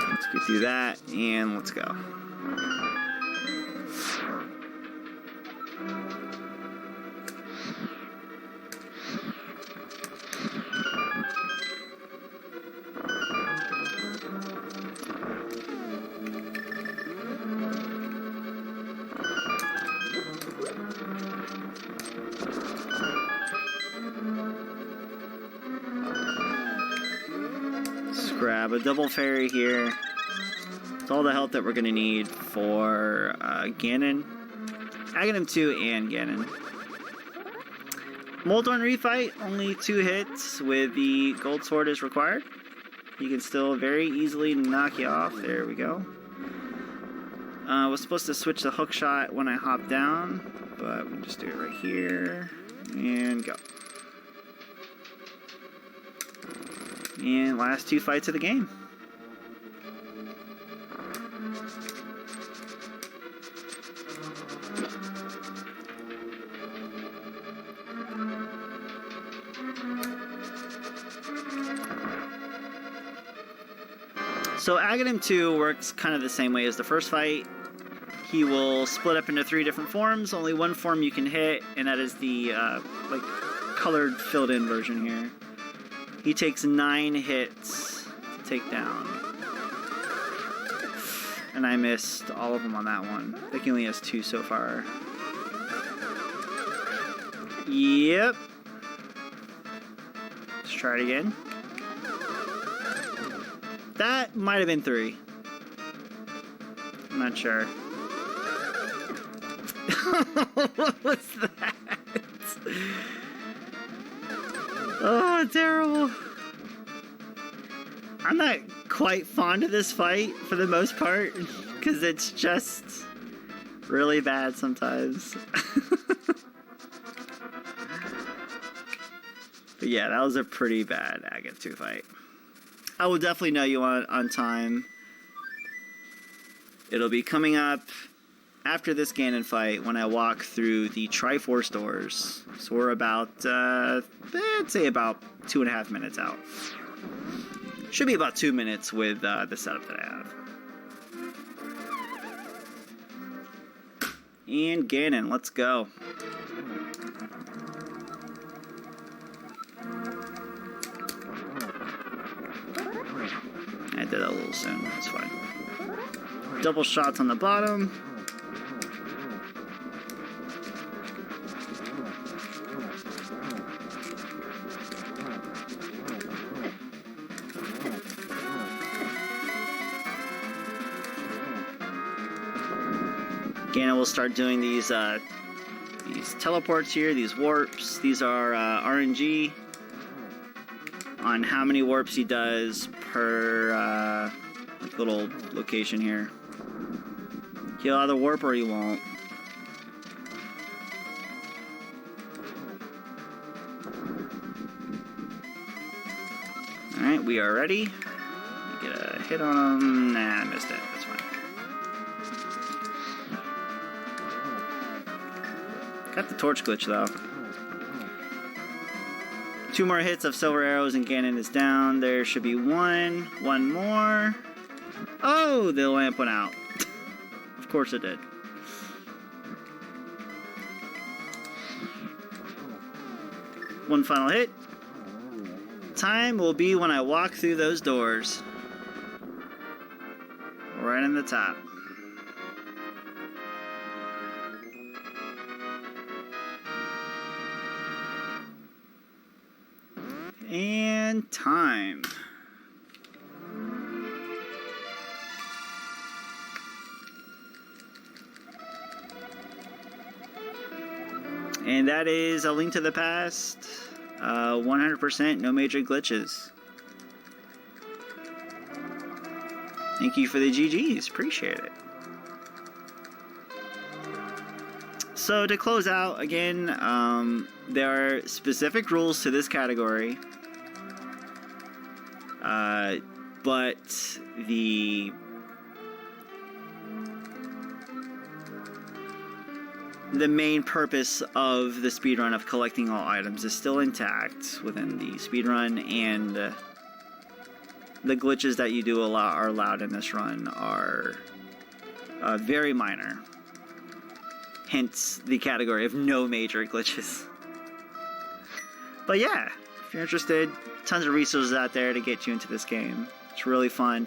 Let's get through that and let's go. Grab a double fairy here. It's all the health that we're going to need for Ganon. Aghanim 2 and Ganon. Moldorn refight, only 2 hits with the gold sword is required. You can still very easily knock you off. There we go. Was supposed to switch the hook shot when I hop down, but we can just do it right here and go. And last 2 fights of the game. So Aghanim 2 works kind of the same way as the first fight. He will split up into 3 different forms. Only one form you can hit, and that is the like colored filled in version here. He takes 9 hits to take down. And I missed all of them on that one. I think he only has 2 so far. Yep. Let's try it again. That might have been 3. I'm not sure. What was that? Oh, terrible. I'm not quite fond of this fight for the most part, because it's just really bad sometimes. But yeah, that was a pretty bad Aghanim 2 fight. I will definitely know you on time. It'll be coming up after this Ganon fight when I walk through the Triforce doors. So we're about, I'd say about 2.5 minutes out. Should be about 2 minutes with the setup that I have. And Ganon, let's go. I did that a little soon, that's fine. Double shots on the bottom. Ganon will start doing these teleports here, these warps. These are RNG on how many warps he does per little location here. He'll either warp or he won't. Alright, we are ready. Get a hit on him. Nah, I missed it. That's fine. Got the torch glitch though. 2 more hits of silver arrows and Ganon is down. There should be one more. Oh, the lamp went out. Of course it did. One final hit. Time will be when I walk through those doors. Right in the top. And time. And that is A Link to the Past. 100%, no major glitches. Thank you for the GGs, appreciate it. So to close out, again, there are specific rules to this category. But the main purpose of the speedrun of collecting all items is still intact within the speedrun, and the glitches that you do are allowed in this run are very minor. Hence the category of no major glitches. But yeah, if you're interested, tons of resources out there to get you into this game. It's really fun.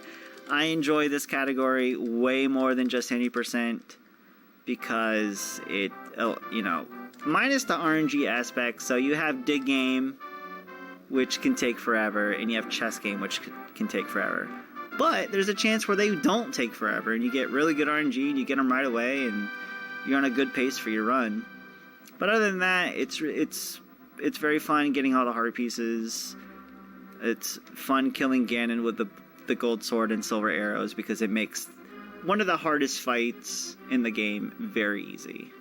I enjoy this category way more than just 90%. Because it, you know, minus the RNG aspect, so you have dig game, which can take forever, and you have chess game, which can take forever. But there's a chance where they don't take forever, and you get really good RNG, and you get them right away, and you're on a good pace for your run. But other than that, it's very fun getting all the heart pieces. It's fun killing Ganon with the gold sword and silver arrows, because it makes one of the hardest fights in the game very easy.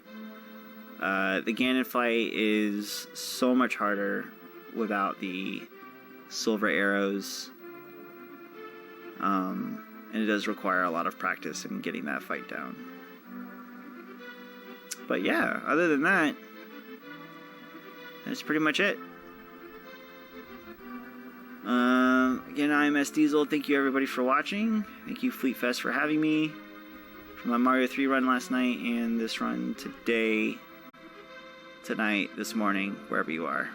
The Ganon fight is so much harder without the silver arrows. And it does require a lot of practice in getting that fight down. But yeah, other than that, that's pretty much it. Again, I'm SDiezal. Thank you everybody for watching. Thank you Fleet Fest for having me for my Mario 3 run last night and this run tonight, this morning, wherever you are.